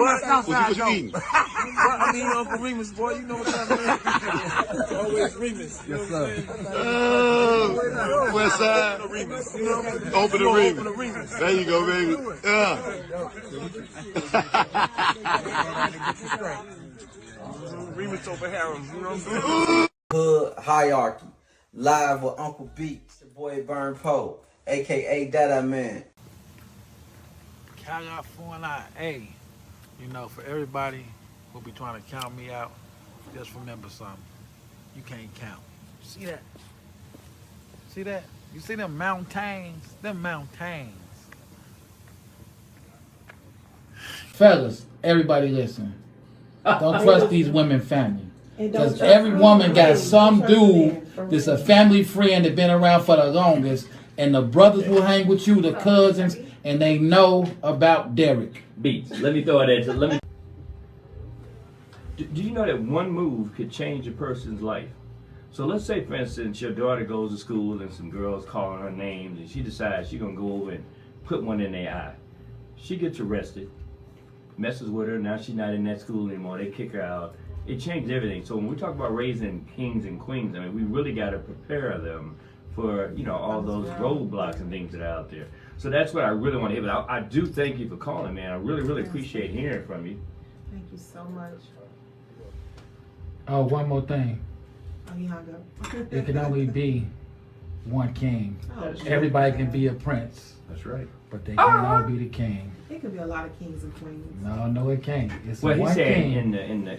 What you eating? I mean, Uncle Remus, boy, you know what I mean? Always Remus. You know what I'm saying? West Side. Remus, you know? Open the Remus. There you go, baby. Remus over Harem, you know what I'm saying? Hood Hierarchy, live with Uncle Beats, your boy Burn Poe, aka Dada Man. California, hey, you know, for everybody who be trying to count me out, just remember something. You can't count. See that? See that? You see them mountains? Them mountains. Fellas, everybody listen. Don't trust these women family. Because every woman got some dude that's a family friend that been around for the longest, and the brothers will hang with you, the cousins, and they know about Derek. Beats. Let me throw it at you. Do you know that one move could change a person's life? So let's say, for instance, your daughter goes to school and some girls calling her names, and she decides she's gonna go over and put one in their eye. She gets arrested, messes with her. Now she's not in that school anymore. They kick her out. It changed everything. So when we talk about raising kings and queens, I mean, we really got to prepare them for, you know, all those roadblocks and things that are out there. So that's what I really want to hear. But I do thank you for calling, man. I really, really appreciate hearing from you. Thank you so much. Oh, one more thing. Oh, you hung up. It can only be one king. Oh, Everybody can be a prince, That's right. but they can't all be the king. it could be a lot of kings and queens. No, it can't. It's Well, one he's saying king. in the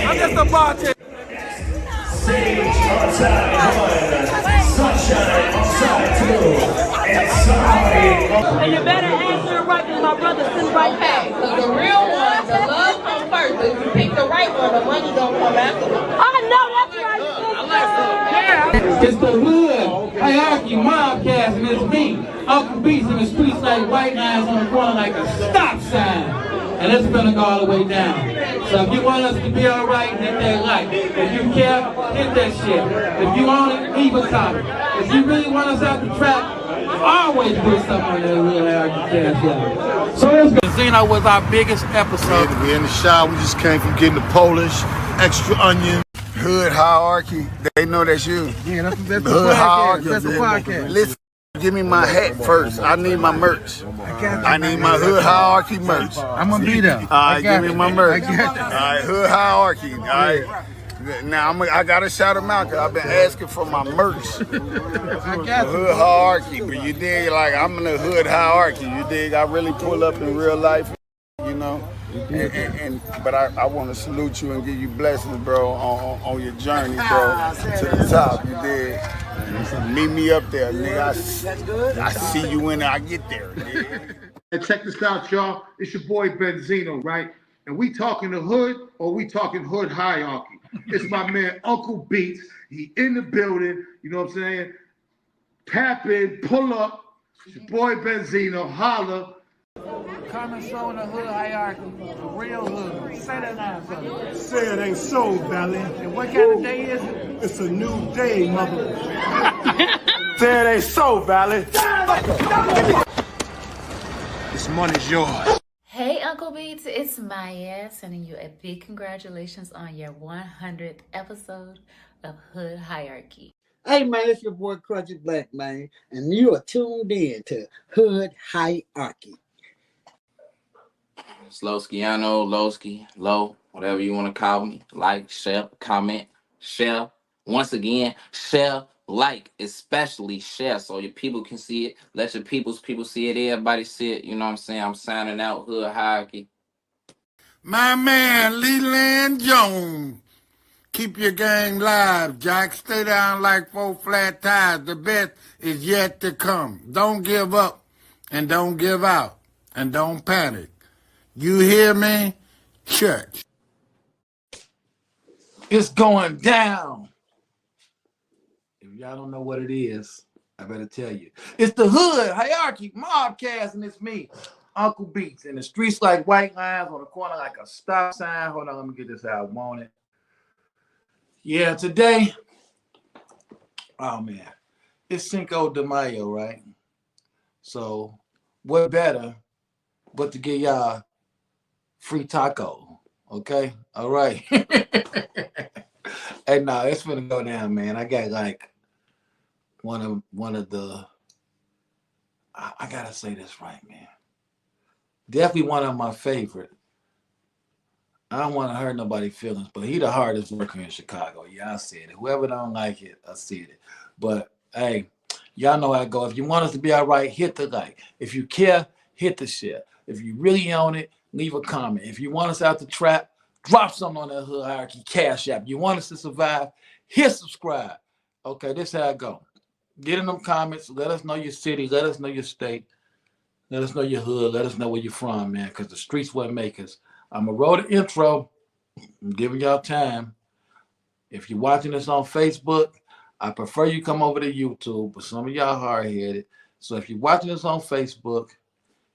I'm just a bartender. Sage on side one, Sunshine on side two, and somebody. And you better answer it right, because my brother sitting right back. Because the real one, the love comes first. But if you pick the right one, the money don't come after. I know, that's right. It's the hood hierarchy mobcast, and it's me, Uncle Beats, in the streets like white lines on the corner like a stop sign. And it's gonna go all the way down. So if you want us to be alright, hit that like. If you care, hit that shit. If you want it, leave a comment. If you really want us out the trap, always put something on that real hierarchy cash out. So let's go. Zeno was our biggest episode. We're in the shop. We just came from getting the Polish, extra onion. Hood Hierarchy. They know that's you. Yeah, that's the Hood Hierarchy. That's the podcast. Listen, give me my hat first. I need my merch. I need my Hood Hierarchy merch. I'm gonna be there. All right, give me my merch. I got you. All right, Hood Hierarchy. All right. Now I gotta shout them out because I've been asking for my merch. I got you. Hood Hierarchy, but you dig, like I'm in the Hood Hierarchy. You dig? I really pull up in real life, you know. But I want to salute you and give you blessings, bro, on your journey, bro, to the top. You dig? Meet me up there, nigga. I see you when I get there. Dig? And check this out, y'all. It's your boy Benzino, right? And we talking the hood or we talking hood hierarchy? It's my man Uncle Beats. He in the building. You know what I'm saying? Tap in, pull up. It's your boy Benzino. Holla. Coming showing the hood hierarchy, the real hood. Say that now, brother. Say it ain't so, Valley. And what kind of day is it? It's a new day, mother. Say it ain't so, Valley. This money's yours. Hey Uncle Beats, it's Maya sending you a big congratulations on your 100th episode of Hood Hierarchy. Hey man, it's your boy Crunchy Black, man, and you are tuned in to Hood Hierarchy. It's Lowskiano, Lowski, Low, whatever you want to call me. Like, share, comment, share. Once again, share, like, especially share so your people can see it. Let your people see it. Everybody see it. You know what I'm saying? I'm signing out Hood Hierarchy. My man, Leland Jones. Keep your game live, Jack. Stay down like 4 flat tires. The best is yet to come. Don't give up and don't give out and don't panic. You hear me? Church. It's going down. If y'all don't know what it is, I better tell you. It's the Hood Hierarchy Mobcast, and it's me, Uncle Beats. In the streets like white lines, on the corner like a stop sign. Hold on, let me get this how I want it. Yeah, today Oh man, it's Cinco de Mayo, right? So what better but to give y'all free taco? Okay, all right. Hey, no, it's gonna go down, man. I got like one of the. I gotta say this right, man. Definitely one of my favorite. I don't want to hurt nobody's feelings, but he the hardest worker in Chicago. Yeah, I said it. Whoever don't like it, I said it. But hey, y'all know how it go. If you want us to be all right, hit the like. If you care, hit the share. If you really own it, leave a comment. If you want us out the trap, drop something on that Hood Hierarchy Cash App. You want us to survive, hit subscribe. Okay, this how it go. Get in them comments. Let us know your city. Let us know your state. Let us know your hood. Let us know where you're from, man, because the streets what make us. I'm going to roll the intro. I'm giving y'all time. If you're watching this on Facebook, I prefer you come over to YouTube, but some of y'all hard-headed. So if you're watching this on Facebook,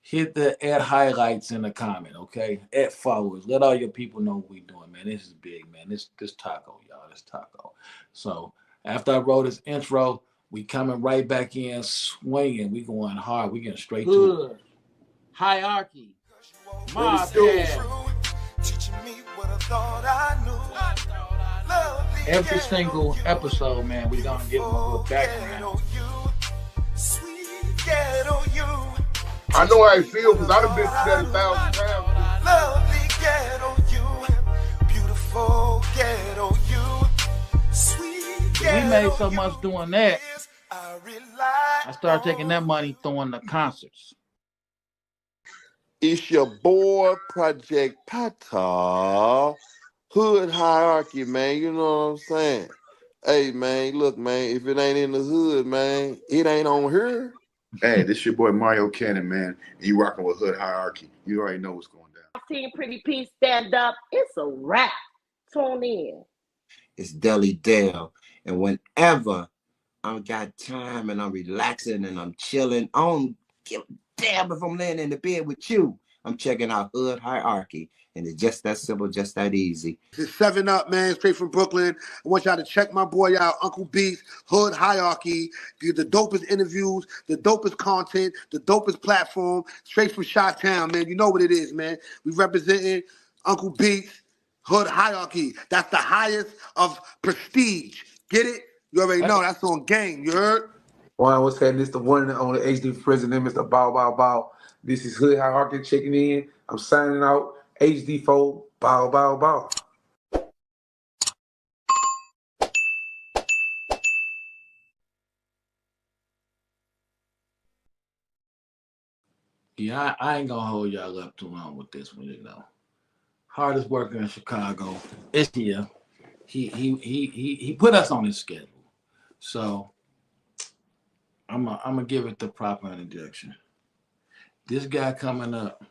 hit the add highlights in the comment, okay? Add followers. Let all your people know what we're doing, man. This is big, man. This taco, y'all. This taco. So after I roll this intro, we coming right back in swinging. We going hard. We getting straight to it. Hierarchy. Every single episode, man, we gonna give them a little background. I know how I feel because I've been through that 1,000 times. Lovely ghetto you, beautiful ghetto you, sweet ghetto. We made so much doing that. I started taking that money throwing the concerts. It's your boy, Project Pata, Hood Hierarchy, man. You know what I'm saying? Hey, man, look, man, if it ain't in the hood, man, it ain't on here. Hey, this your boy Mario Cannon, man. And you rocking with Hood Hierarchy. You already know what's going down. Team Pretty P stand up. It's a wrap. Tune in. It's Deli Dale. And whenever I got time and I'm relaxing and I'm chilling, I don't give a damn if I'm laying in the bed with you. I'm checking out Hood Hierarchy. And it's just that simple, just that easy. It's 7 Up, man, straight from Brooklyn. I want y'all to check my boy out, Uncle Beats, Hood Hierarchy. Get the dopest interviews, the dopest content, the dopest platform, straight from Chi-Town, man. You know what it is, man. We representing Uncle Beats, Hood Hierarchy. That's the highest of prestige. Get it? You already know. That's on game. You heard? One was saying this the one on the HD president, Mr. Bow Bow Bow. This is Hood Hierarchy checking in. I'm signing out. HD4, bow, bow, bow. Yeah, I ain't gonna hold y'all up too long with this one, you know. Hardest worker in Chicago is here. He put us on his schedule. So I'm gonna give it the proper introduction. This guy coming up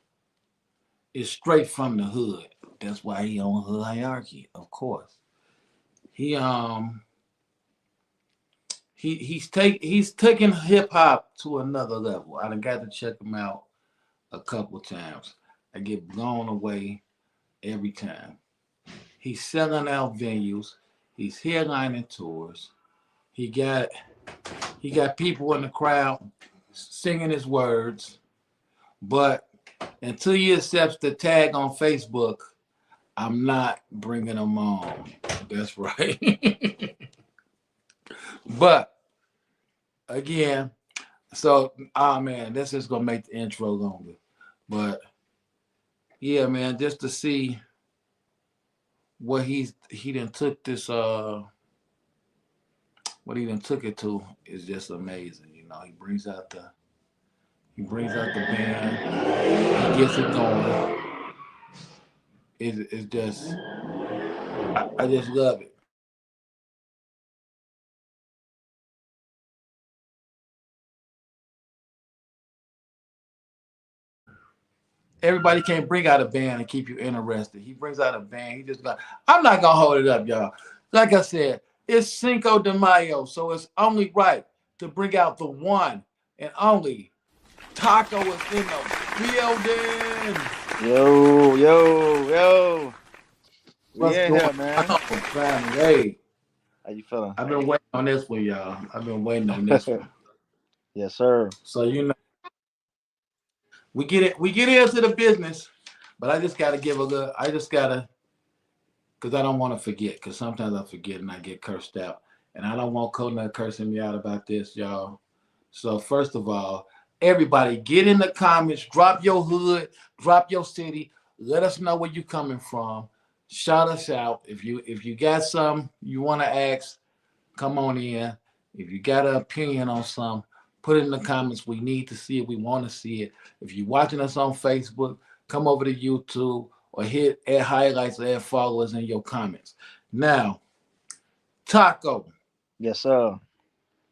is straight from the hood. That's why he on Hood Hierarchy, of course. He's taking hip hop to another level. I done got to check him out a couple times. I get blown away every time. He's selling out venues. He's headlining tours. He got people in the crowd singing his words, but until he accepts the tag on Facebook, I'm not bringing him on. That's right. But again, so man, this is gonna make the intro longer. But yeah, man, just to see what he done took this what he done took it to is just amazing. You know, he brings out the band, he gets it going. It's just, I just love it. Everybody can't bring out a band and keep you interested. He brings out a band. He just like, I'm not gonna hold it up, y'all. Like I said, it's Cinco de Mayo, so it's only right to bring out the one and only Taco is in the building. Yo. What's Yeah, going man. on, family? Hey, how you feeling? I've been waiting on this one, y'all. I've been waiting on this one. Yes, sir. So we get into the business, but I just gotta give a little. I just gotta, cause I don't want to forget. Cause sometimes I forget and I get cursed out, and I don't want Coconut cursing me out about this, y'all. So first of all, everybody get in the comments, drop your hood, drop your city, let us know where you coming from. Shout us out. If you got something you want to ask, come on in. If you got an opinion on something, put it in the comments. We need to see it. We want to see it. If you're watching us on Facebook, come over to YouTube or add highlights or add followers in your comments. Now, Taco. Yes, sir.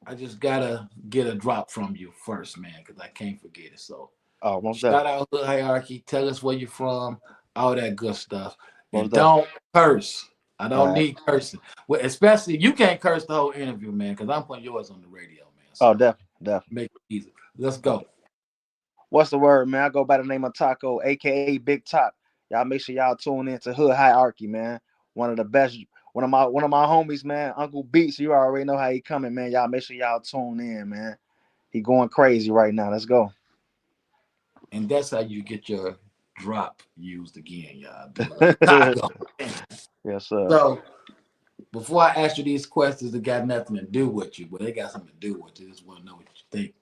I just gotta get a drop from you first, man, because I can't forget it. So, most shout out Hood Hierarchy. Tell us where you're from, all that good stuff, and Most don't curse. I don't All right. need cursing. Well, especially you can't curse the whole interview, man, because I'm putting yours on the radio, man. So definitely. make it easy. Let's go. What's the word, man? I go by the name of Taco, aka Big Top. Y'all make sure y'all tune in to Hood Hierarchy, man. One of the best. One of my homies, man. Uncle Beats. You already know how he coming, man. Y'all make sure y'all tune in, man. He going crazy right now. Let's go. And that's how you get your drop used again, y'all. Taco. Yes, sir. So before I ask you these questions that got nothing to do with you, but they got something to do with you, just want to know what you think.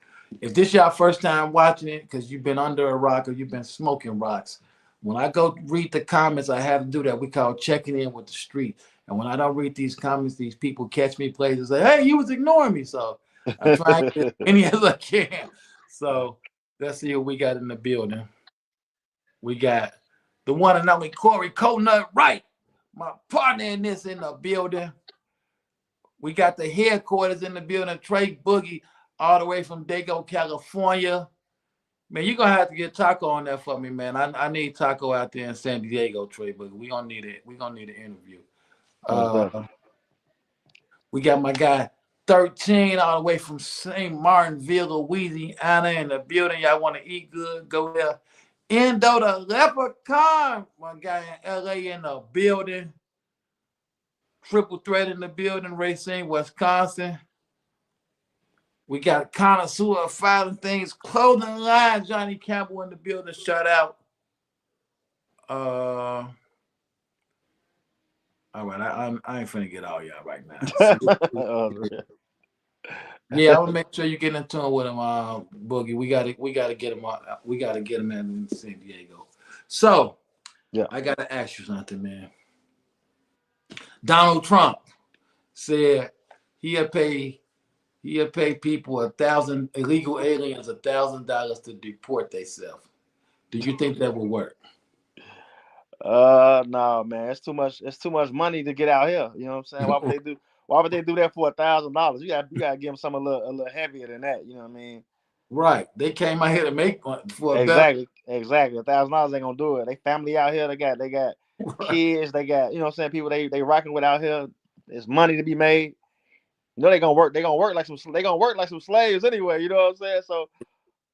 If this your first time watching it, because you've been under a rock or you've been smoking rocks, when I go read the comments, I have to do that. We call checking in with the street. And when I don't read these comments, these people catch me places and say, hey, you was ignoring me. So I'm trying to get as many as I can. So let's see what we got in the building. We got the one and only Corey Coconut Wright, my partner in this in the building. We got the headquarters in the building, Trey Boogie, all the way from Dago, California. Man, you're going to have to get Taco on there for me, man. I need Taco out there in San Diego, Trey Boogie. We're going to need it. We're going to need an interview. We got my guy 13 all the way from St. Martinville, Louisiana in the building. Y'all want to eat good? Go there. Endo the Leprechaun, my guy in LA in the building. Triple Threat in the building, Racine, Wisconsin. We got Connoisseur of Filing Things, Clothing Line, Johnny Campbell in the building. Shout out. All right, I ain't finna get all y'all right now. Yeah, I will make sure you get in tune with him, Boogie. We gotta get him. We gotta get him in San Diego. So, yeah, I gotta ask you something, man. Donald Trump said he'll pay people illegal aliens $1,000 to deport themselves. Do you think that will work? No, man. It's too much money to get out here. You know what I'm saying? Why would they do that for $1,000? You gotta give them something a little heavier than that. You know what I mean? Right. They came out here to make one for exactly. $1,000 ain't gonna do it. They family out here. They got kids. They got, you know what I'm saying, people they rocking with out here. There's money to be made. You know they gonna work. They gonna work like some slaves anyway. You know what I'm saying? So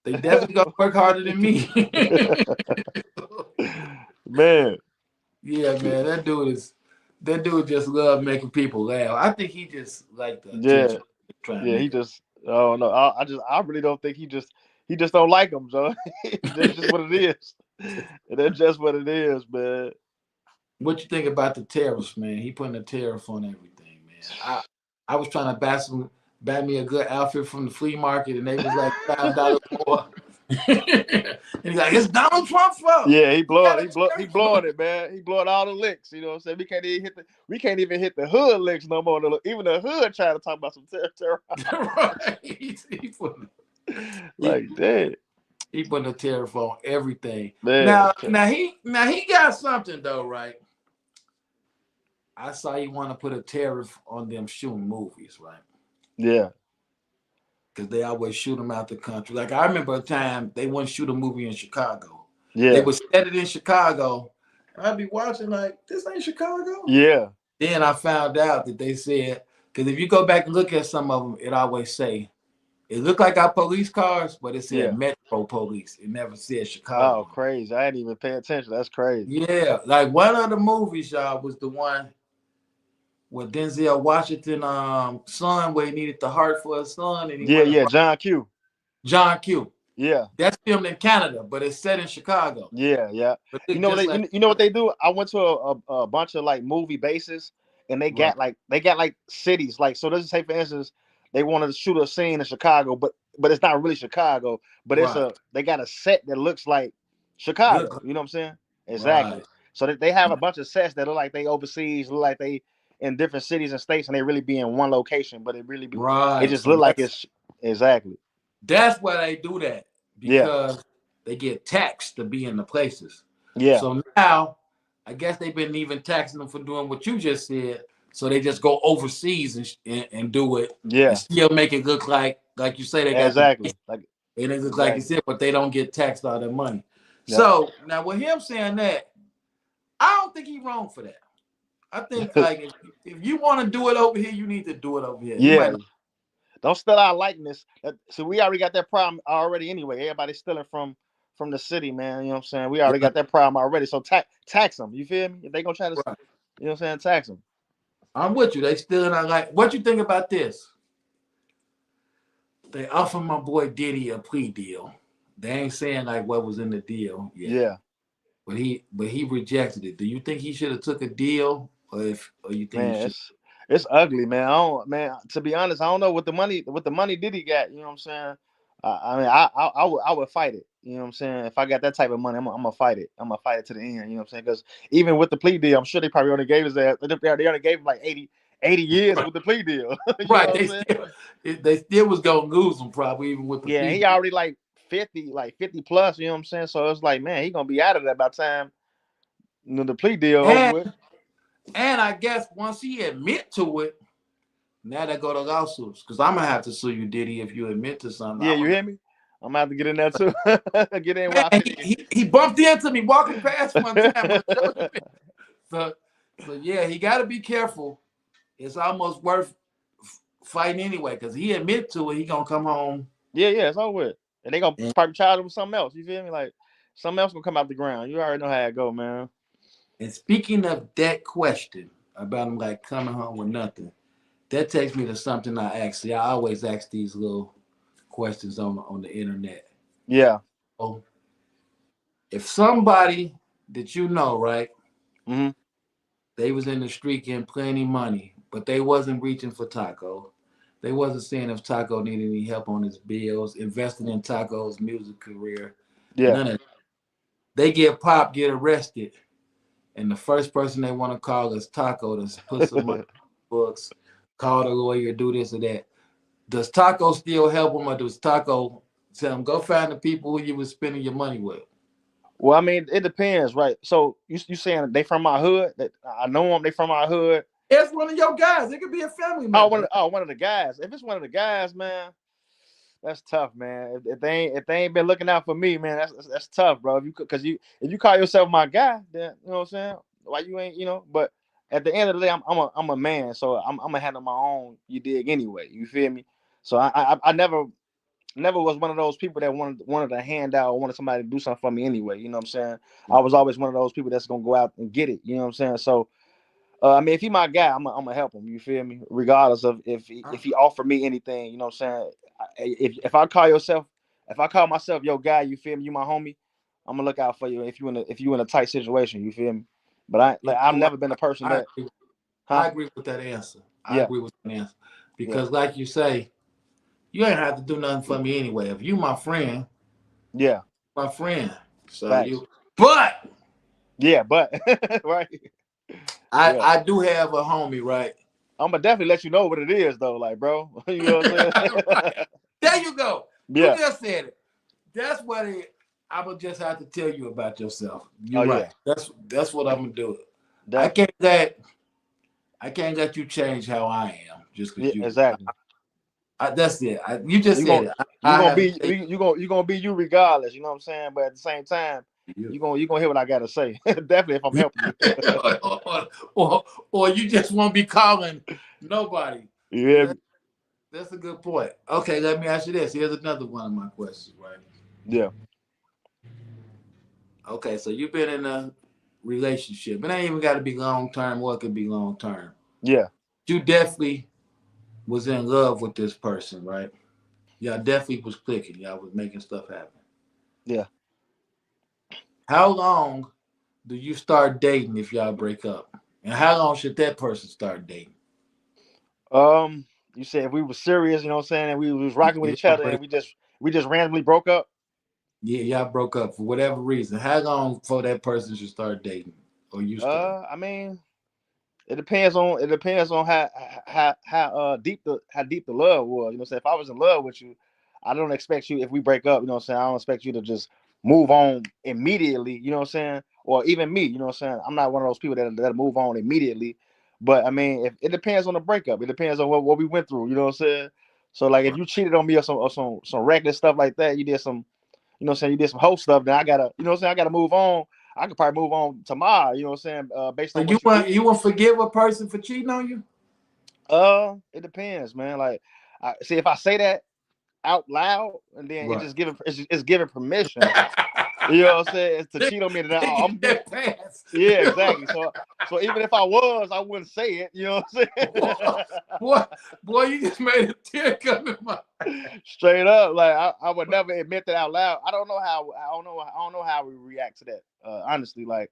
they definitely gonna work harder than me. Man. Yeah, man. That dude just love making people laugh. I think he just like the attention. He just no. I really don't think he just don't like them, so that's just what it is. That's just what it is, man. What you think about the tariffs, man? He putting a tariff on everything, man. I was trying to buy me a good outfit from the flea market, and they was like $5 more. And he's like, it's Donald Trump's fault. Yeah, he blowing it, man. He blowing all the licks. You know what I'm saying? We can't even hit the hood licks no more. Even the hood trying to talk about some terror. Right. He putting a tariff on everything. Man. Now he got something though, right? I saw he want to put a tariff on them shooting movies, right? Yeah. Because they always shoot them out the country. Like I remember a time they wouldn't shoot a movie in Chicago. Yeah. They would set it in Chicago. I'd be watching like, this ain't Chicago. Yeah. Then I found out that they said, because if you go back and look at some of them, it always say, it looked like our police cars, but it said Metro Police. It never said Chicago. Oh, crazy. I didn't even pay attention. That's crazy. Yeah. Like one of the movies, y'all, was the one with Denzel Washington son, where he needed the heart for his son, and he Yeah, went yeah, and John Q. John Q. Yeah. That's filmed in Canada, but it's set in Chicago. Yeah, yeah. But You it know what just they like you know what they do? I went to a bunch of like movie bases, and they Right. got like cities. Like, so let's say for instance, they wanted to shoot a scene in Chicago, but it's not really Chicago, but Right. they got a set that looks like Look, Chicago. You know what I'm saying? Exactly. right. So they have a bunch of sets that look like they overseas, look like they in different cities and states, and they really be in one location, but it Right. just So look like it's exactly. that's why they do that, Yeah. because they get taxed to be in the places. Yeah. So now, I guess they've been even taxing them for doing what you just said. So they just go overseas and do it, Yeah. and still make it look like you say they got Exactly. Like and it looks like it's it, but they don't get taxed all their money. Yeah. So now with him saying that, I don't think he's wrong for that. I think like if you want to do it over here, you need to do it over here. You Yeah. might not. Don't steal our likeness. So we already got that problem already anyway. Everybody's stealing from the city, man. You know what I'm saying? We already got that problem already. So tax them. You feel me? If they gonna try to, Right. you know what I'm saying? Tax them. I'm with you. They still not like. What you think about this? They offered my boy Diddy a plea deal. They ain't saying like what was in the deal yet. Yeah. But he rejected it. Do you think he should have took a deal, or you think Man, he should? it's ugly, man. To be honest, I don't know what the money Diddy got. You know what I'm saying? I would fight it. You know what I'm saying? If I got that type of money, I'm gonna fight it. I'm gonna fight it to the end. You know what I'm saying? Because even with the plea deal, I'm sure they probably only gave his ass. They only gave him like 80 years with the plea deal. You know Right, what I'm saying? they still was gonna lose him probably even with the Yeah, plea he deal. already like 50 plus. You know what I'm saying? So it's like, man, he gonna be out of there by the time the plea deal over with. And I guess once he admit to it, now they go to lawsuits. Because I'm gonna have to sue you, Diddy, if you admit to something. Yeah, you hear me? I'm gonna have to get in there too. Get in where I Man, fit in. he bumped into me walking past one time. so yeah, he got to be careful. It's almost worth fighting anyway, because he admit to it, he gonna come home. Yeah, it's over with. And they gonna probably charge him with something else. You feel me? Like something else gonna come out the ground. You already know how it go, man. And speaking of that question about him like coming home with nothing, that takes me to something I always ask these little questions on the internet. Yeah. So, if somebody that you know, right, Mm-hmm. they was in the street getting plenty money, but they wasn't reaching for Taco. They wasn't seeing if Taco needed any help on his bills, investing in Taco's music career. Yeah. None of that. They get popped, get arrested, and the first person they want to call is Taco to put some money in the books, call the lawyer, do this or that. Does Taco still help them, or does Taco tell them, go find the people who you was spending your money with? Well, I mean, it depends, right? So you saying they from my hood? That I know them. They from our hood. It's one of your guys. It could be a family member. One of the guys. If it's one of the guys, man, that's tough, man. If they ain't been looking out for me, man, that's tough, bro. If you call yourself my guy, then you know what I'm saying. Why you ain't, you know? But at the end of the day, I'm a man, so I'm gonna handle my own. You dig anyway. You feel me? So I never was one of those people that wanted a handout or wanted somebody to do something for me anyway. You know what I'm saying? I was always one of those people that's gonna go out and get it. You know what I'm saying? So I mean, if he my guy, I'm gonna help him. You feel me? Regardless of if he offered me anything, you know what I'm saying? If I call myself your guy, you feel me? You my homie, I'm gonna look out for you if you in a tight situation. You feel me? But I've never been a person that. I agree with that answer. I Yeah. agree with that answer because, like you say, you ain't have to do nothing for me anyway. If you my friend, yeah, my friend. So Facts. but right. I do have a homie, right? I'm gonna definitely let you know what it is, though, like, bro. You know what I'm saying? Right. There you go. Yeah. You just said it. That's what I would just have to tell you about yourself. You're right. Yeah. That's what I'm gonna do. I can't let you change how I am just because you. Exactly. That's it. You just said it. You gonna be you regardless. You know what I'm saying? But at the same time, you gonna hear what I gotta say. Definitely, if I'm helping you. or you just won't be calling nobody. Yeah. That's a good point. Okay, let me ask you this. Here's another one of my questions, right? Yeah. Okay, so you've been in a relationship. It ain't even got to be long term, or it could be long term. Yeah. you definitely was in love with this person, right? Y'all definitely was clicking. Y'all was making stuff happen. Yeah. How long do you start dating if y'all break up? And how long should that person start dating? You said if we were serious, you know what I'm saying, and we was rocking with Yeah, each y'all other, break, and we just randomly broke up. yeah, y'all broke up for whatever reason. How long before that person should start dating, or you start? I mean, it depends on how deep the love was. You know what I'm saying? If I was in love with you, I don't expect you, if we break up, you know what I'm saying, I don't expect you to just move on immediately, you know what I'm saying? Or even me, you know what I'm saying? I'm not one of those people that move on immediately. But I mean, if it depends on the breakup, it depends on what we went through, you know what I'm saying? So like if you cheated on me or some reckless stuff like that, you did some, you know what I'm saying, you did some whole stuff, then I gotta, you know what I'm saying, I gotta move on. I could probably move on tomorrow, you know what I'm saying, based So on what you did. you want forgive a person for cheating on you? It depends, man. Like, I see if I say that out loud, and then Right. it's giving permission. You know what I'm saying? It's to cheat on me. That I'm yeah, exactly. So even if I was, I wouldn't say it. You know what I'm saying? Boy, you just made a tear come in my. Straight up, like I would never admit that out loud. I don't know how we react to that. Honestly, like,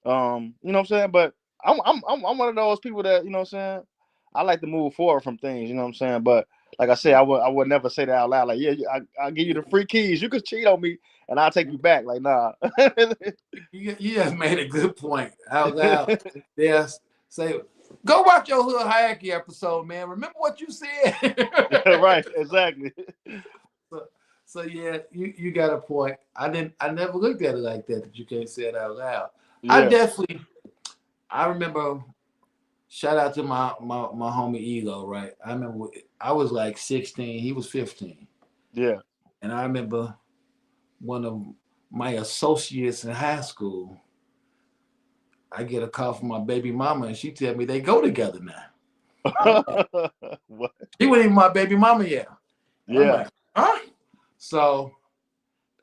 you know what I'm saying. But I'm one of those people that, you know what I'm saying, I like to move forward from things. You know what I'm saying. But like I said, I would never say that out loud. Like, yeah, I'll give you the free keys. You could cheat on me, and I'll take you back. Like, nah. You just made a good point out loud. Yes. Say, go watch your hood hierarchy episode, man. Remember what you said. Right, exactly. So yeah, you got a point. I never looked at it like that you can't say it out loud. Yeah. I remember, shout out to my homie Ego, right? I remember I was like 16, he was 15. Yeah. And I remember one of my associates in high school, I get a call from my baby mama, and she tell me they go together now. What? She wasn't even my baby mama yet. And I'm Yeah. like, huh? So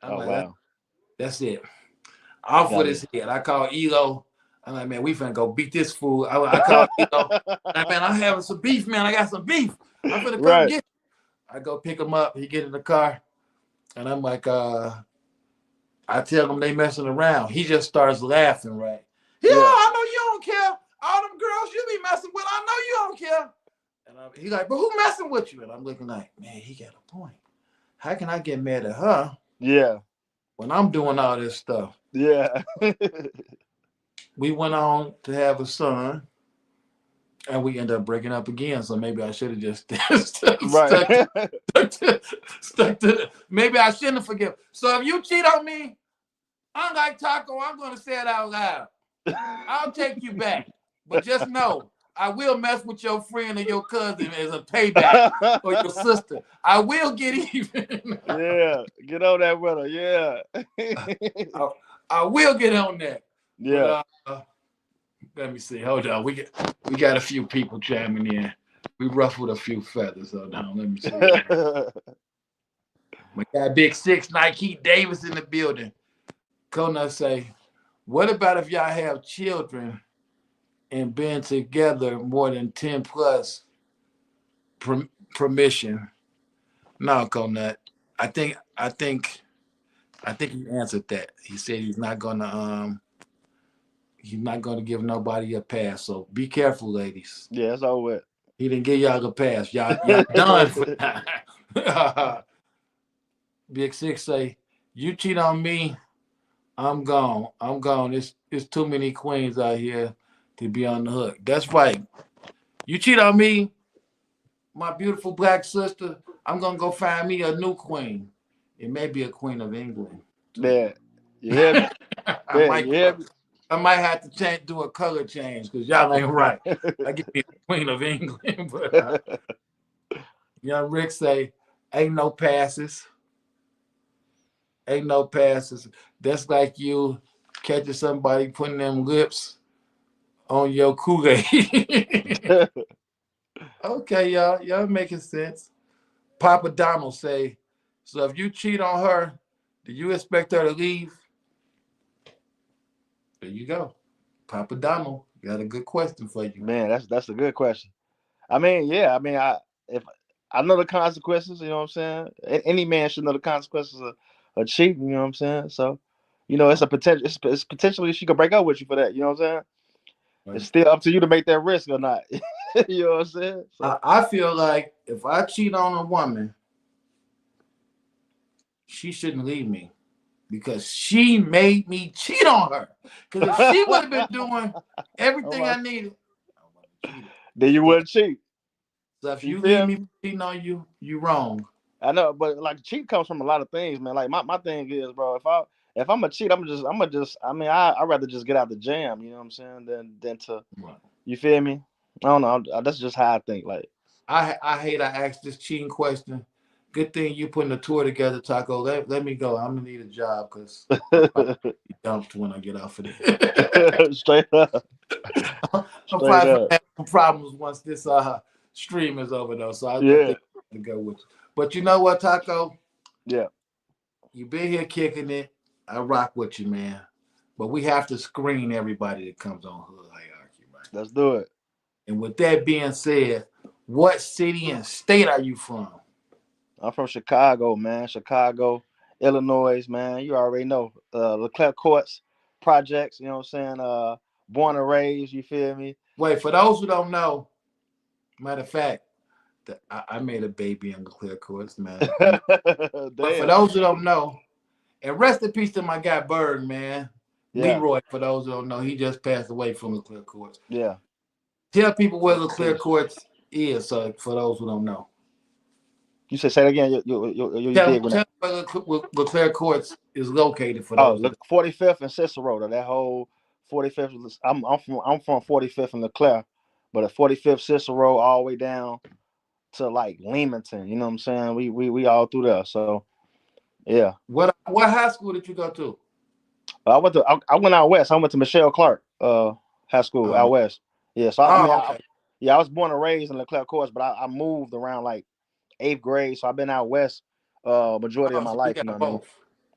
I'm Oh like, wow. that's it. Off with Got his head. I call Elo. I'm like, man, we finna go beat this fool. I call Elo. Like, man, I'm having some beef, man. I got some beef. I'm finna come Right. get you. I go pick him up. He get in the car. And I'm like, I tell him they messing around. He just starts laughing, right? Yeah, I know you don't care. All them girls you be messing with, I know you don't care. And he's like, but who messing with you? And I'm looking like, man, he got a point. How can I get mad at her? Yeah. When I'm doing all this stuff. Yeah. We went on to have a son, and we ended up breaking up again. So maybe I should have just Right. stuck to. Maybe I shouldn't have forgiven. So if you cheat on me, unlike Taco, I'm going to say it out loud. I'll take you back, but just know I will mess with your friend or your cousin as a payback, or your sister. I will get even. Yeah. Get on that with her. Yeah. I will get on that. Yeah. But, let me see. Hold on. We got a few people chiming in. We ruffled a few feathers. Hold on. Let me see. My guy Big Six, Nike Davis in the building. Kona say, what about if y'all have children and been together more than 10 plus permission? No, Kona. I think he answered that. He said he's not gonna give nobody a pass. So be careful, ladies. Yeah, that's all with. He didn't give y'all a pass. Y'all done for that. Big Six say, you cheat on me, I'm gone. I'm gone. It's too many queens out here to be on the hook. That's right. You cheat on me, my beautiful black sister, I'm gonna go find me a new queen. It may be a queen of England. Yeah. You hear me? I might have to do a color change because y'all ain't right. I get me the Queen of England. But, young Rick say, ain't no passes. Ain't no passes. That's like you catching somebody putting them lips on your Kool-Aid. Okay, y'all making sense. Papa Donald say, so if you cheat on her, do you expect her to leave? There you go. Papa Donald got a good question for you. Man, that's a good question. I mean, yeah. I mean, if I know the consequences, you know what I'm saying. Any man should know the consequences of cheating. You know what I'm saying. So, it's a potential. It's potentially she could break up with you for that. You know what I'm saying. It's still up to you to make that risk or not. You know what I'm saying. So. I feel like if I cheat on a woman, she shouldn't leave me because she made me cheat on her. Because if she would have been doing everything I needed, I wouldn't have cheated. Then you wouldn't cheat. So if you leave me cheating on you, you wrong. I know, but like cheat comes from a lot of things, man. Like my thing is, bro, if I'm a cheat, I'm just I mean, I'd rather just get out the jam, you know what I'm saying, than to you feel me? I don't know. That's just how I think. Like I hate I asked this cheating question. Good thing you putting the tour together, Taco. Let me go. I'm gonna need a job because I'll probably be dumped when I get off of this. Straight up. I'm probably gonna have some problems once this stream is over though. So I think I'm gonna go with you. But you know what, Taco? Yeah. You been here kicking it. I rock with you, man. But we have to screen everybody that comes on Hood Hierarchy, right? Let's do it. And with that being said, what city and state are you from? I'm from Chicago, man. Chicago, Illinois, man. You already know. Leclerc Courts projects, you know what I'm saying? Born and raised, you feel me? Wait, for those who don't know, matter of fact, I made a baby in Leclerc Courts, man. But for those who don't know, and rest in peace to my guy Bird, man. Yeah. Leroy, for those who don't know, he just passed away from Leclerc Courts. Yeah. Tell people where Leclerc Courts is, so for those who don't know. You said say it again. You Tell dig with that. where Leclerc Courts is located for those. Look, 45th and Cicero. That whole 45th. I'm from 45th and Leclerc, but at 45th Cicero all the way down to like Leamington. You know what I'm saying? We all through there. So yeah. What high school did you go to? I went out west. I went to Michelle Clark high school out west. Yeah. So I was born and raised in Leclerc Courts, but I moved around like 8th grade. So I've been out west majority of my life. You know what I mean?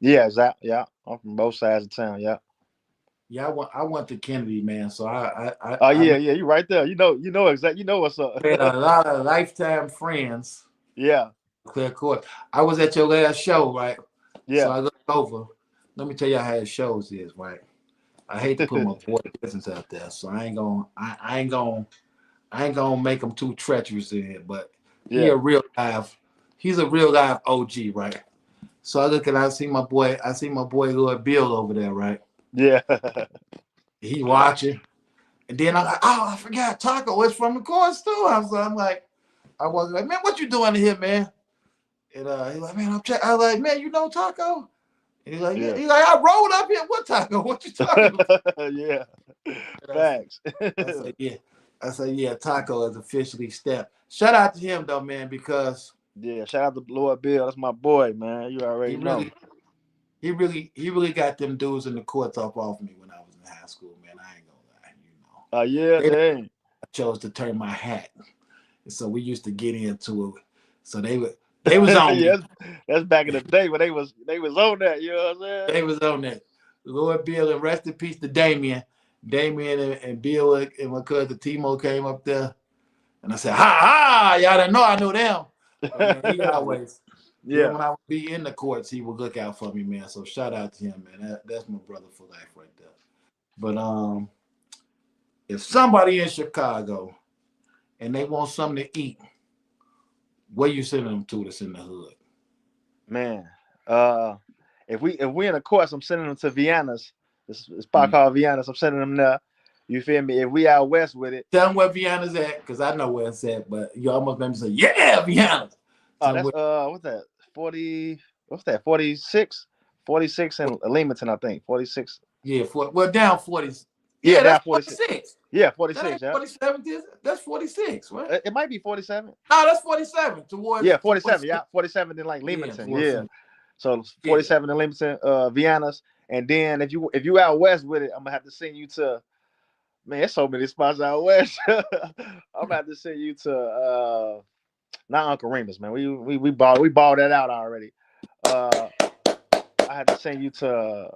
Yeah, exactly. Yeah, I'm from both sides of town. Yeah. Yeah, I went to Kennedy, man. So yeah, you right there. You know exactly. You know what's up. I had a lot of lifetime friends. Yeah. Clear Court. I was at your last show, right? Yeah. So I looked over. Let me tell you how the shows is, right? I hate to put my boy business out there, so I ain't gonna make him too treacherous in it. But he's a real live OG, right? So I see my boy Lord Bill over there, right? Yeah. He watching. And then I'm like, oh, I forgot Taco is from the course too. I was like, man, what you doing here, man? And he's like, man, I was like, man, you know Taco? And he's like, he's like, I rolled up here. What Taco? What you talking about? Yeah. Facts. I said, yeah, Taco is officially stepped. Shout out to him though, man, because shout out to Lord Bill. That's my boy, man. You already know. He really got them dudes in the courts off me when I was in high school, man. I ain't gonna lie, you know. I chose to turn my hat. And so we used to get into it. So they was on me. That's back in the day when they was on that, you know what I'm saying? They was on that. Lord Bill, and rest in peace to Damien. Damien and Bill and my cousin Timo came up there. And I said, ha, y'all didn't know I knew them. But, man, he always, when I would be in the courts, he would look out for me, man. So shout out to him, man. That's my brother for life right there. But if somebody in Chicago and they want something to eat, where you sending them to that's in the hood? Man, if we in the courts, I'm sending them to Vienna's. It's a spot called Vienna's. I'm sending them there. You feel me? If we out west with it, tell them where Vienna's at, because I know where it's at. But you almost made me say, yeah, Vienna's. Oh, that's what's that? 40? What's that? 46? 46 in Leamington, I think. 46. Yeah, down 40s. Yeah, that's 46. Yeah, 46. That 47. That's 46, right? It might be 47. No, that's 47. Towards 47. Yeah, 47 in like Leamington. Yeah. So 47 in Leamington, Vienna's, and then if you out west with it, I'm gonna have to send you to. Man, there's so many spots out west. I'm gonna have to send you to not Uncle Remus, man. We balled that out already. I had to send you to.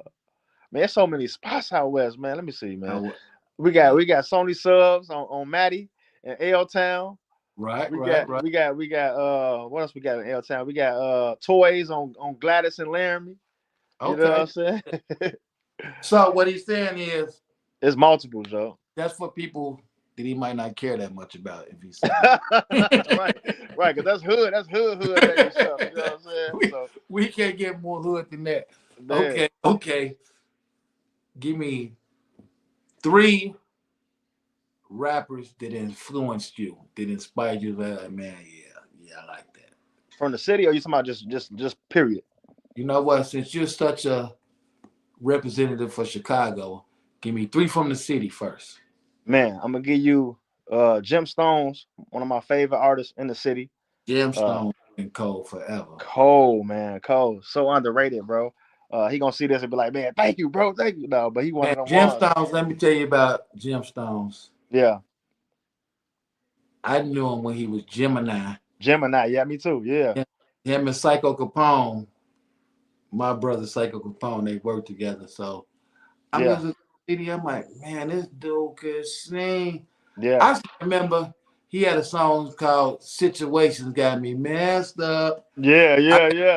Man, there's so many spots out west, man. Let me see, man. We got Sony Subs on Matty and L Town. Right, We right, got right. we got what else we got in L Town? We got Toys on Gladys and Laramie. You know what I'm Okay. saying? So what he's saying is It's multiple, Joe. that's for people that he might not care that much about if he's saying that. right, right, because that's hood baby stuff. You know what I'm saying? So we can't get more hood than that. man. Okay. Give me 3 rappers that influenced you, that inspired you. Like, man, yeah, I like that. From the city, or you talking about just period? You know what? Since you're such a representative for Chicago, give me 3 from the city first. Man, I'm gonna give you Gemstones, one of my favorite artists in the city. Gemstone and Cole forever. Cole, man, Cole, so underrated, bro. He gonna see this and be like, man, thank you, bro, thank you. No, but he one Man, of them ones. Gemstones, let me tell you about Gemstones. Yeah. I knew him when he was Gemini. Gemini, yeah, me too. Yeah. Him and Psycho Capone, my brother Psycho Capone, they worked together. So I'm listening to the CD, I'm like, man, this dude could sing. Yeah. I still remember he had a song called Situations Got Me Messed Up. Yeah.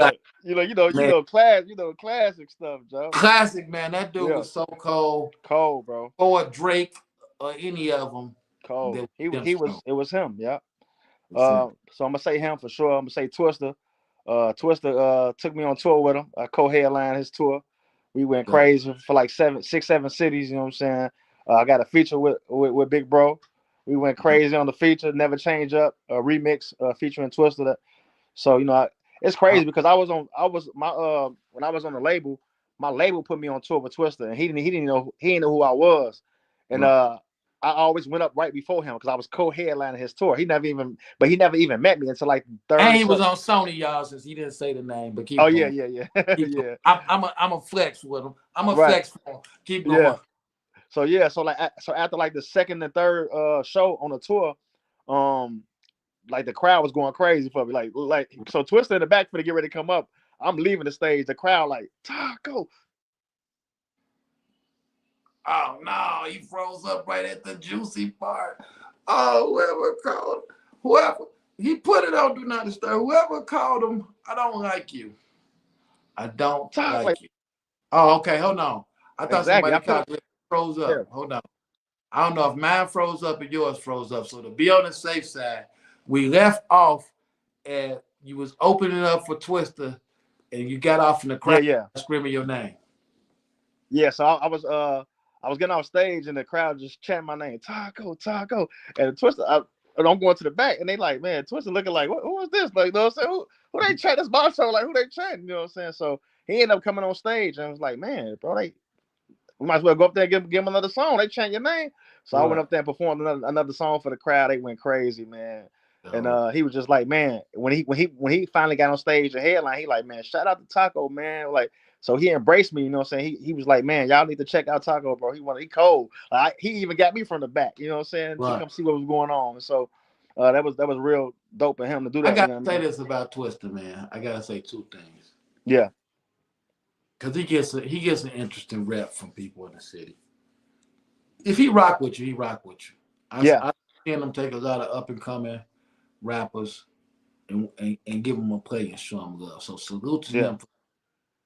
Like, Classic stuff, Joe. Classic, man. That dude was so cold. Cold, bro. Or Drake or any of them. Cold. It was him, yeah. So I'm gonna say him for sure. I'm gonna say Twister. Twister took me on tour with him. I co-headlined his tour. We went crazy for like 6, 7 cities. You know what I'm saying? I got a feature with Big Bro. We went crazy on the feature. Never Change Up, a remix featuring Twister. So it's crazy because when I was on the label, my label put me on tour with Twister, and he didn't know who I was, and I always went up right before him because I was co-headlining his tour. He never even met me until like third. And he was on Sony, y'all, since he didn't say the name. But keep going. Yeah. Yeah. I'm a flex with him. I'm a flex for him. Keep going. Yeah. So after like the second and third show on the tour, like the crowd was going crazy for me. Like so Twister in the back for to get ready to come up. I'm leaving the stage. The crowd like Taco. Oh no, he froze up right at the juicy part. Oh, whoever he put it on Do Not Disturb. Whoever called him, I don't like you. I don't like you. Oh, okay, hold on. I thought somebody called it froze up. Yeah. Hold on. I don't know if mine froze up or yours froze up. So to be on the safe side, we left off and you was opening up for Twister and you got off in the crowd screaming your name. Yeah, so I was getting off stage and the crowd just chanting my name, Taco. And Twister, I'm going to the back and they like, man, Twister looking like, who is this? Like, you know what I'm saying? Who they chanting? This bar show, like, who they chanting? You know what I'm saying? So he ended up coming on stage and I was like, man, bro, we might as well go up there and give him another song. They chant your name. So I went up there and performed another song for the crowd. They went crazy, man. And he was just like, man, when he finally got on stage and headline, he like, man, shout out to Taco, man. Like, so he embraced me, you know what I'm saying? He was like, man, y'all need to check out Taco, bro. He cold. Like, he even got me from the back, you know what I'm saying? To come see what was going on. And so that was real dope of him to do that. I gotta say this about Twister, man. I gotta say 2 things. Yeah. Because he gets an interesting rep from people in the city. If he rock with you, he rock with you. I've seen him take a lot of up and coming rappers and give them a play and show them love. So salute to him.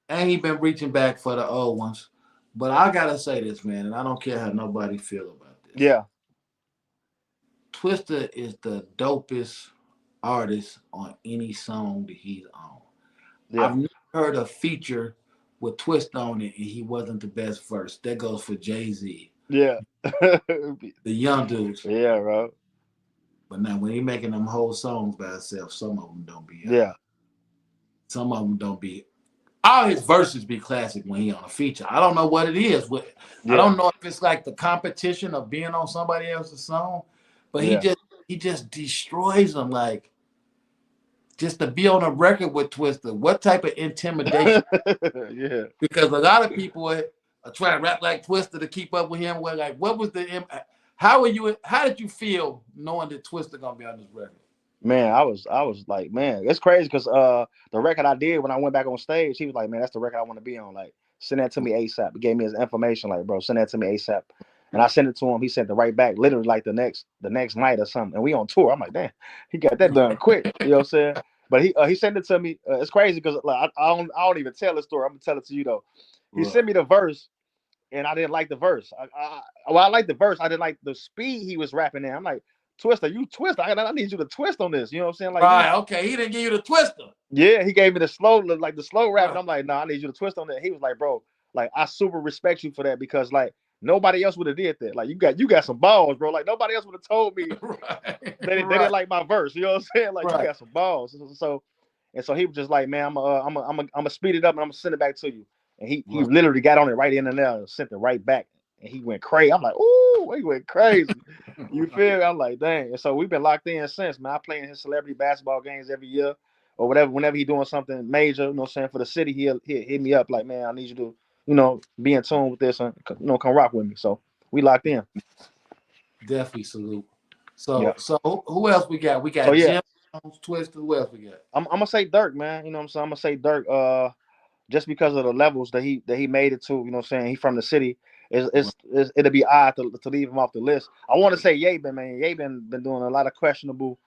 And he been reaching back for the old ones. But I gotta say this, man, and I don't care how nobody feel about this. Yeah. Twister is the dopest artist on any song that he's on. Yeah. I've never heard a feature with Twist on it and he wasn't the best verse. That goes for Jay-Z. Yeah. The young dudes. Yeah, bro. But now when he making them whole songs by himself, some of them don't be. Some of them don't be. All his verses be classic when he on a feature. I don't know what it is. I don't know if it's like the competition of being on somebody else's song, but he just destroys them. Like, just to be on a record with Twister, what type of intimidation? Yeah. Because a lot of people are trying to rap like Twister to keep up with him. Well, like, what was how did you feel knowing that Twister gonna be on this record? Man, I was like, man, it's crazy because the record I did when I went back on stage, he was like, man, that's the record I want to be on. Like, send that to me ASAP. He gave me his information, like, bro, send that to me ASAP. And I sent it to him. He sent it right back, literally like the next night or something. And we on tour. I'm like, damn, he got that done quick. You know what I'm saying? But he sent it to me. It's crazy because like I don't even tell the story. I'm gonna tell it to you though. He sent me the verse, and I didn't like the verse. I liked the verse. I didn't like the speed he was rapping in. I'm like, Twister, you twist. I need you to twist on this. You know what I'm saying? Like, Right, okay. He didn't give you the twister. yeah, he gave me the slow rap. And I'm like, nah, I need you to twist on that. He was like, bro, like I super respect you for that because like nobody else would have did that. Like you got some balls, bro. Like nobody else would have told me they didn't like my verse. You know what I'm saying? Like you got some balls. So he was just like, man, I'm speed it up and I'm gonna send it back to you. And he literally got on it right in and there and sent it right back. And he went crazy. I'm like, ooh, he went crazy. You feel me? I'm like, dang. And so we've been locked in since, man. I play in his celebrity basketball games every year or whatever. Whenever he's doing something major, you know what I'm saying, for the city, he'll hit me up like, man, I need you to, be in tune with this and, come rock with me. So we locked in. Definitely salute. So who else we got? We got Jim Jones, Twister. Who else we got? I'm gonna say Dirk, man. You know what I'm saying? I'm gonna say Dirk. Just because of the levels that he made it to, you know what I'm saying? He from the city. It'll be odd to leave him off the list. I want to say Yabin, man. Yabin been doing a lot of questionable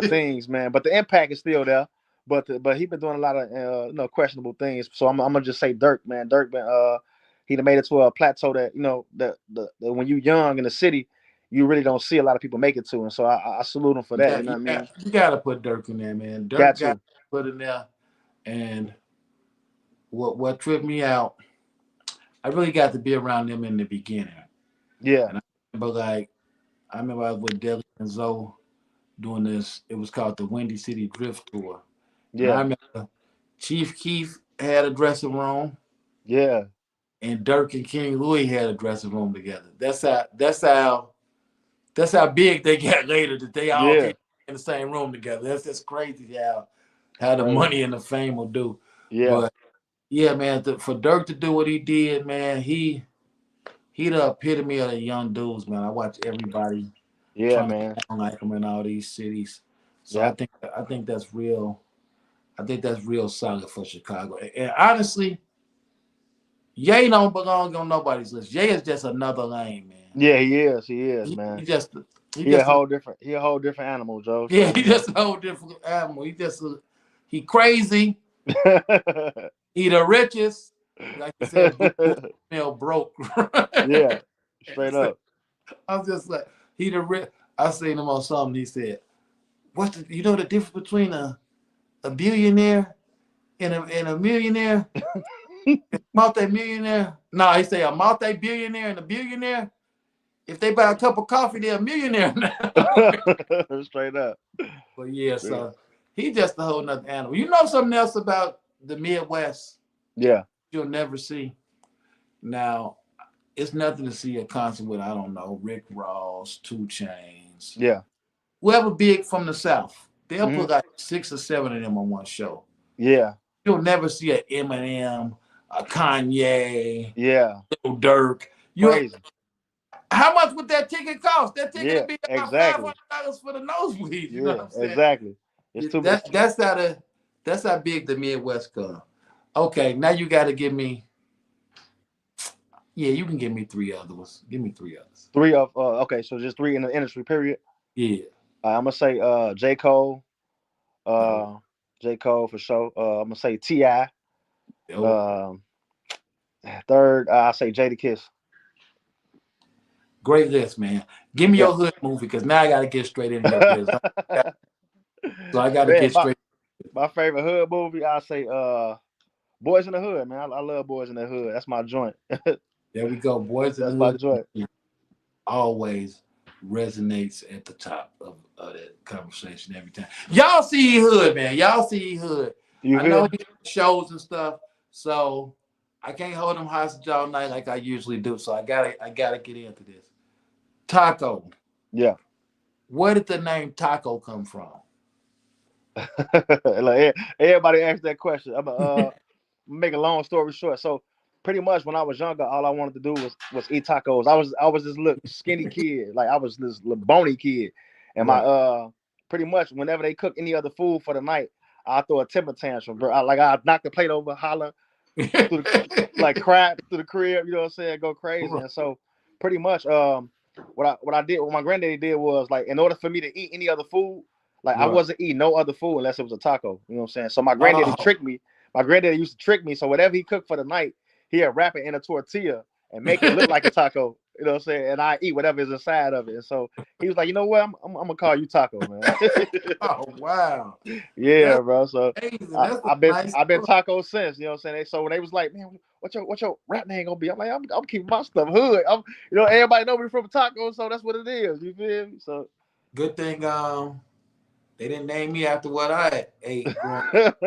things, man. But the impact is still there. But he been doing a lot of questionable things. So I'm gonna just say Dirk, man. Dirk been he done made it to a plateau that the when you young in the city, you really don't see a lot of people make it to. And so I salute him for that. You know what I mean? You gotta put Dirk in there, man. Dirk got to put in there. And what tripped me out, I really got to be around them in the beginning. Yeah. And I remember I was with Deli and Zoe doing this. It was called the Windy City Drift Tour. Yeah. And I remember Chief Keef had a dressing room. Yeah. And Dirk and King Louis had a dressing room together. That's how big they got later, that they all came in the same room together. That's just crazy how the money and the fame will do. Yeah. But yeah, man, for Dirk to do what he did, man, he the epitome of the young dudes, man. I watch everybody trying to sound like him in all these cities. So I think that's real. I think that's real solid for Chicago. And honestly, Ye don't belong on nobody's list. Ye is just another lane, man. Yeah, he is, man. He a whole different animal, Joe. Yeah, he just a whole different animal. He crazy. He the richest. Like you said, broke. Yeah, straight up. I'm just like, he the rich. I seen him on something. He said, "What's the difference between a billionaire and a millionaire, multi-millionaire?" No, he said a multi-billionaire and a billionaire. If they buy a cup of coffee, they're a millionaire now. Straight up. But yeah, so he just a whole nother animal. You know something else about the Midwest? Yeah. You'll never see. Now, it's nothing to see a concert with, I don't know, Rick Ross, 2 Chainz. Yeah. Whoever big from the South. They'll put like 6 or 7 of them on one show. Yeah. You'll never see an Eminem, a Kanye, Lil Durk. Crazy. How much would that ticket cost? That ticket would be about $500 for the nosebleed. You know what I'm saying? Exactly. It's too much. That's how big the Midwest comes. Okay, now you got to give me. Yeah, you can give me 3 others. Give me 3 others. 3 of okay, so just 3 in the industry period. Yeah. I'm gonna say J. Cole. J. Cole for sure. I'm gonna say T.I. Third, I'll say Jadakiss. Great list, man. Give me your hood movie, because now I got to get straight into your business. So I got to get straight. My favorite hood movie, I'll say Boys in the Hood, man. I love Boys in the Hood. That's my joint. There we go. Boys in the Hood. That's my joint. Always resonates at the top of that conversation every time. Y'all see hood, man. Y'all see hood. I know he shows and stuff, so I can't hold him hostage all night like I usually do. So I gotta get into this. Taco. Yeah. Where did the name Taco come from? Like, everybody asks that question. I'm make a long story short. So pretty much when I was younger, all I wanted to do was eat tacos. I was this little skinny kid. Like I was this little bony kid. And my pretty much whenever they cook any other food for the night, I throw a temper tantrum, bro. I knock the plate over, holler, like crap through the crib, you know what I'm saying? Go crazy. And so pretty much. What I did, what my granddaddy did was like, in order for me to eat any other food, like I Right. wasn't eating no other food unless it was a taco. You know what I'm saying? So my granddaddy Oh. tricked me. My granddaddy used to trick me. So whatever he cooked for the night, he'd wrap it in a tortilla and make it look like a taco. You know what I'm saying? And I eat whatever is inside of it. And so he was like, you know what? I'm gonna call you Taco, man. Oh wow. Yeah, That's bro. So amazing. That's a I've been nice Taco since. You know what I'm saying? So when they was like, man, what's your rap name gonna be? I'm like, I'm keeping my stuff hood. Everybody know me from Taco, so that's what it is. You feel me? So good thing they didn't name me after what I ate growing up.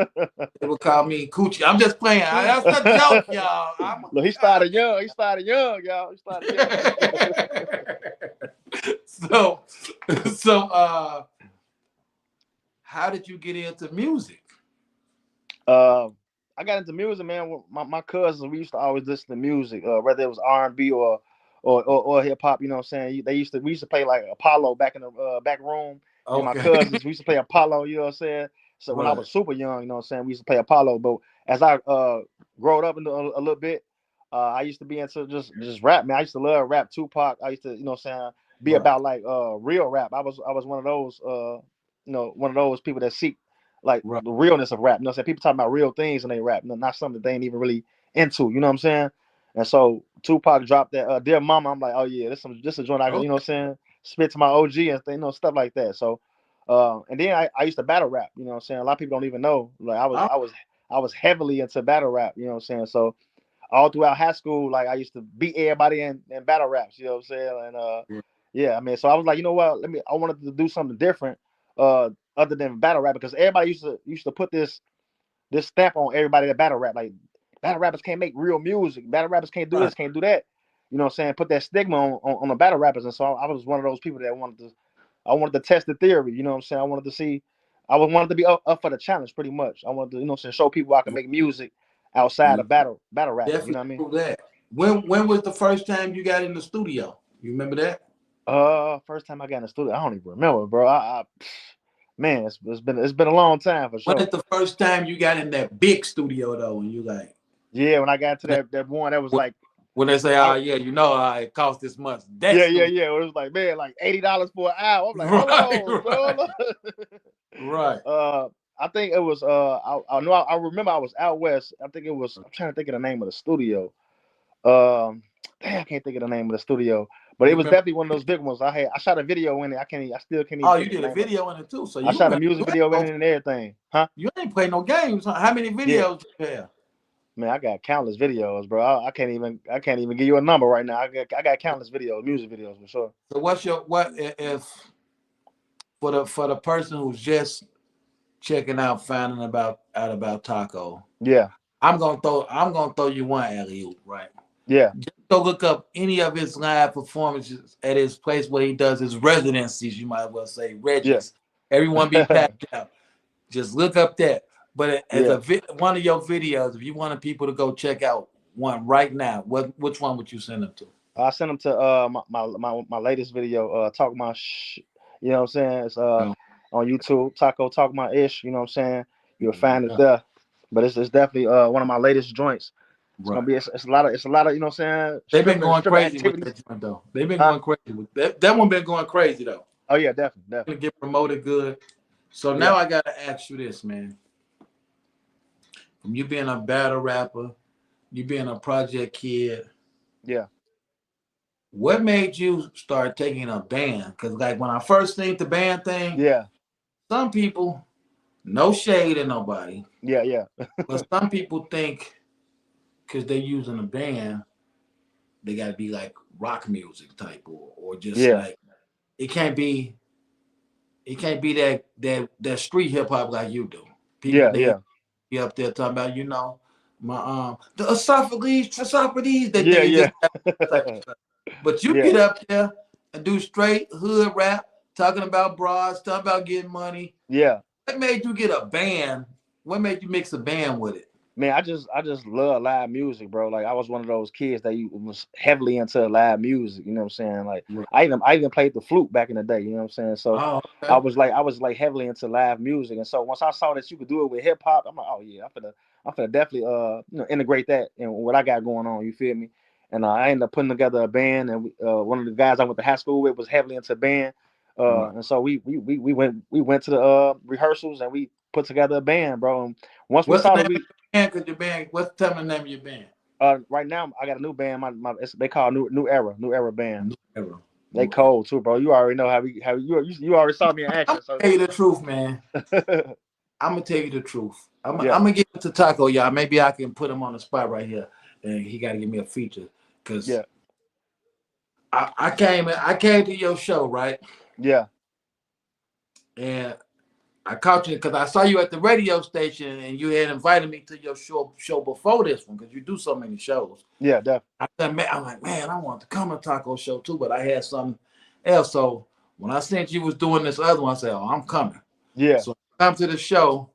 They would call me Coochie. I'm just playing. That's a joke, y'all. Look, he started young. He started young, y'all. He started young. So how did you get into music? I got into music, man. With my cousins, we used to always listen to music, whether it was R&B or hip hop. You know what I'm saying? We used to play like Apollo back in the back room. And my Okay. cousins, we used to play Apollo. You know what I'm saying? So when I Right. was super young, you know what I'm saying, we used to play Apollo. But as I growed up into a little bit, I used to be into just rap, man. I used to love rap, Tupac. I used to, you know what I'm saying, be Right. about like real rap. I was one of those one of those people that seek like Right. the realness of rap. You know what I'm saying? People talking about real things and they rap, not something that they ain't even really into. You know what I'm saying? And so Tupac dropped that Dear Mama. I'm like, oh yeah, this is joint I can, you know what I'm saying, spit to my OG and stuff like that. So and then I used to battle rap, you know what I'm saying? A lot of people don't even know. Like I was heavily into battle rap, you know what I'm saying? So all throughout high school, like I used to beat everybody in battle raps, you know what I'm saying? And yeah, I mean, so I was like, you know what? I wanted to do something different, other than battle rap, because everybody used to put this stamp on everybody that battle rap. Like battle rappers can't make real music. Battle rappers can't do this, can't do that. You know what I'm saying? Put that stigma on the battle rappers. And so I was one of those people that I wanted to test the theory. You know what I'm saying? I wanted to see, wanted to be up for the challenge pretty much. I wanted to, you know what I'm saying, show people I can make music outside of battle rap. Definitely You know what I mean? prove that. When was the first time you got in the studio? You remember that? First time I got in the studio, I don't even remember, bro. Man, it's been a long time for When sure. is the first time you got in that big studio though? And you like, Yeah, when I got to that one that was like, when they say, oh yeah, you know, it cost this much. yeah. Studio. It was like, man, like $80 for an hour. I'm like, Right, hold on, right. I think it was I know I remember I was out west. I think it was, I'm trying to think of the name of the studio. Damn, I can't think of the name of the studio, but it You was remember? definitely one of those big ones. I shot a video in it. I still can't even Oh, think you of the did a name of it. video in it too. So I you shot a ain't, music video in it and everything. Huh? you ain't play no games. Huh? How many Yeah. videos do you have? Man, I got countless videos, bro. I can't even give you a number right now. I got countless videos, music videos for sure. So what if for the person who's just checking out, finding out about Taco? Yeah. I'm gonna throw you one alley-oop, right? Yeah. Just go look up any of his live performances at his place where he does his residencies. You might as well say Reggie's. Yeah. Everyone be packed out. Just look up that. But as Yeah. one of your videos, if you wanted people to go check out one right now, which one would you send them to? I sent them to my latest video, Talk My you know what I'm saying? It's on YouTube, Taco Talk My Ish, you know what I'm saying? You'll find it there. But it's definitely one of my latest joints. It's gonna be it's a lot of you know what I'm saying? They've been going crazy activities. with that joint though. They've been going crazy with that. That one been going crazy though. Oh yeah, definitely. Gonna get promoted good. So Yeah. now I gotta ask you this, man. From you being a battle rapper, you being a project kid, yeah. What made you start taking a band? Because like when I first think the band thing, yeah, some people, no shade at nobody. Yeah. But some people think because they're using a band, they gotta be like rock music type or just like it can't be that street hip hop like you do. People they be up there talking about, you know, my the esophagus, they just type of stuff. But you get up there and do straight hood rap, talking about bras, talking about getting money. Yeah. What made you get a band? What made you mix a band with it? Man, I just love live music, bro. Like I was one of those kids that was heavily into live music. You know what I'm saying? Like I even played the flute back in the day. You know what I'm saying? So I was like heavily into live music. And so once I saw that you could do it with hip hop, I'm like, oh yeah, I'm finna definitely integrate that in what I got going on. You feel me? and I ended up putting together a band. And one of the guys I went to high school with was heavily into band, and so we went to the rehearsals and we put together a band, bro. And once we What's the name started, of your band? Cause your band. Tell me the name of your band. right now I got a new band. They call New Era band. New Era. They cold too, bro. You already know how you already saw me in action. So Tell you the truth, man. I'm gonna tell you the truth. I'm Yeah. gonna give it to Taco, y'all. Maybe I can put him on the spot right here, and he got to give me a feature. Cause yeah, I came to your show, right? yeah, And I caught you because I saw you at the radio station, and you had invited me to your show before this one because you do so many shows. yeah, definitely. I'm like, man, I want to come to Taco show too, but I had something else. So when I sent you was doing this other one, I said, oh, I'm coming. Yeah. So I come to the show,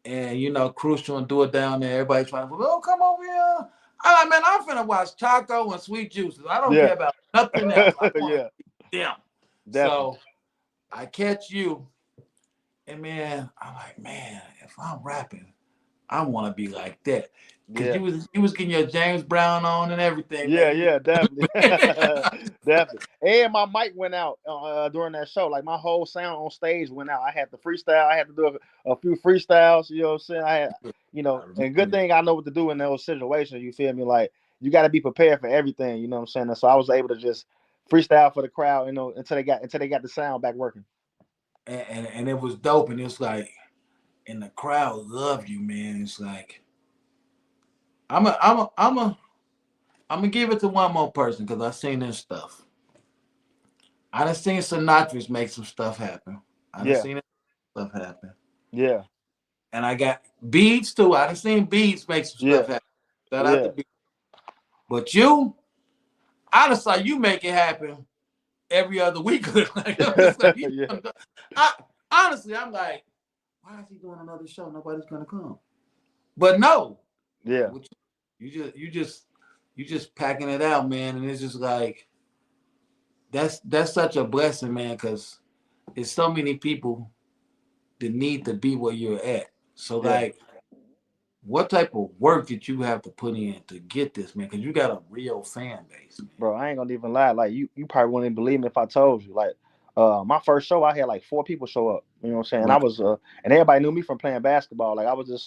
and Crucial and do it down there. Everybody trying to, oh, come over here. I'm like, man, I'm finna watch Taco and Sweet Juices. I don't care about nothing else. I want Yeah. them. Definitely. So I catch you, and man, I'm like, man, if I'm rapping, I want to be like that. Because you was getting your James Brown on and everything. Yeah, man. yeah, definitely. Definitely. And my mic went out during that show. Like my whole sound on stage went out. I had to freestyle. I had to do a few freestyles. You know what I'm saying? I had, and good thing I know what to do in those situations. You feel me? Like you got to be prepared for everything. You know what I'm saying? And so I was able to just freestyle for the crowd, until they got the sound back working. And it was dope. And it's like, and the crowd loved you, man. It's like, I'm gonna give it to one more person because I seen this stuff. I done seen Sinatra's make some stuff happen. I done seen stuff happen. Yeah. And I got Beats too. I done seen Beats make some stuff happen. Shout out to Beats. But I done saw you make it happen every other week. Honestly, I'm like, why is he doing another show? Nobody's gonna come. But no. Yeah. You just packing it out, man, and it's just like that's such a blessing, man, because there's so many people that need to be where you're at. So like, what type of work did you have to put in to get this, man? Because you got a real fan base, man. Bro, I ain't gonna even lie. Like you probably wouldn't even believe me if I told you. Like, my first show, I had like 4 people show up. You know what I'm saying? Right. I was, and everybody knew me from playing basketball. Like I was a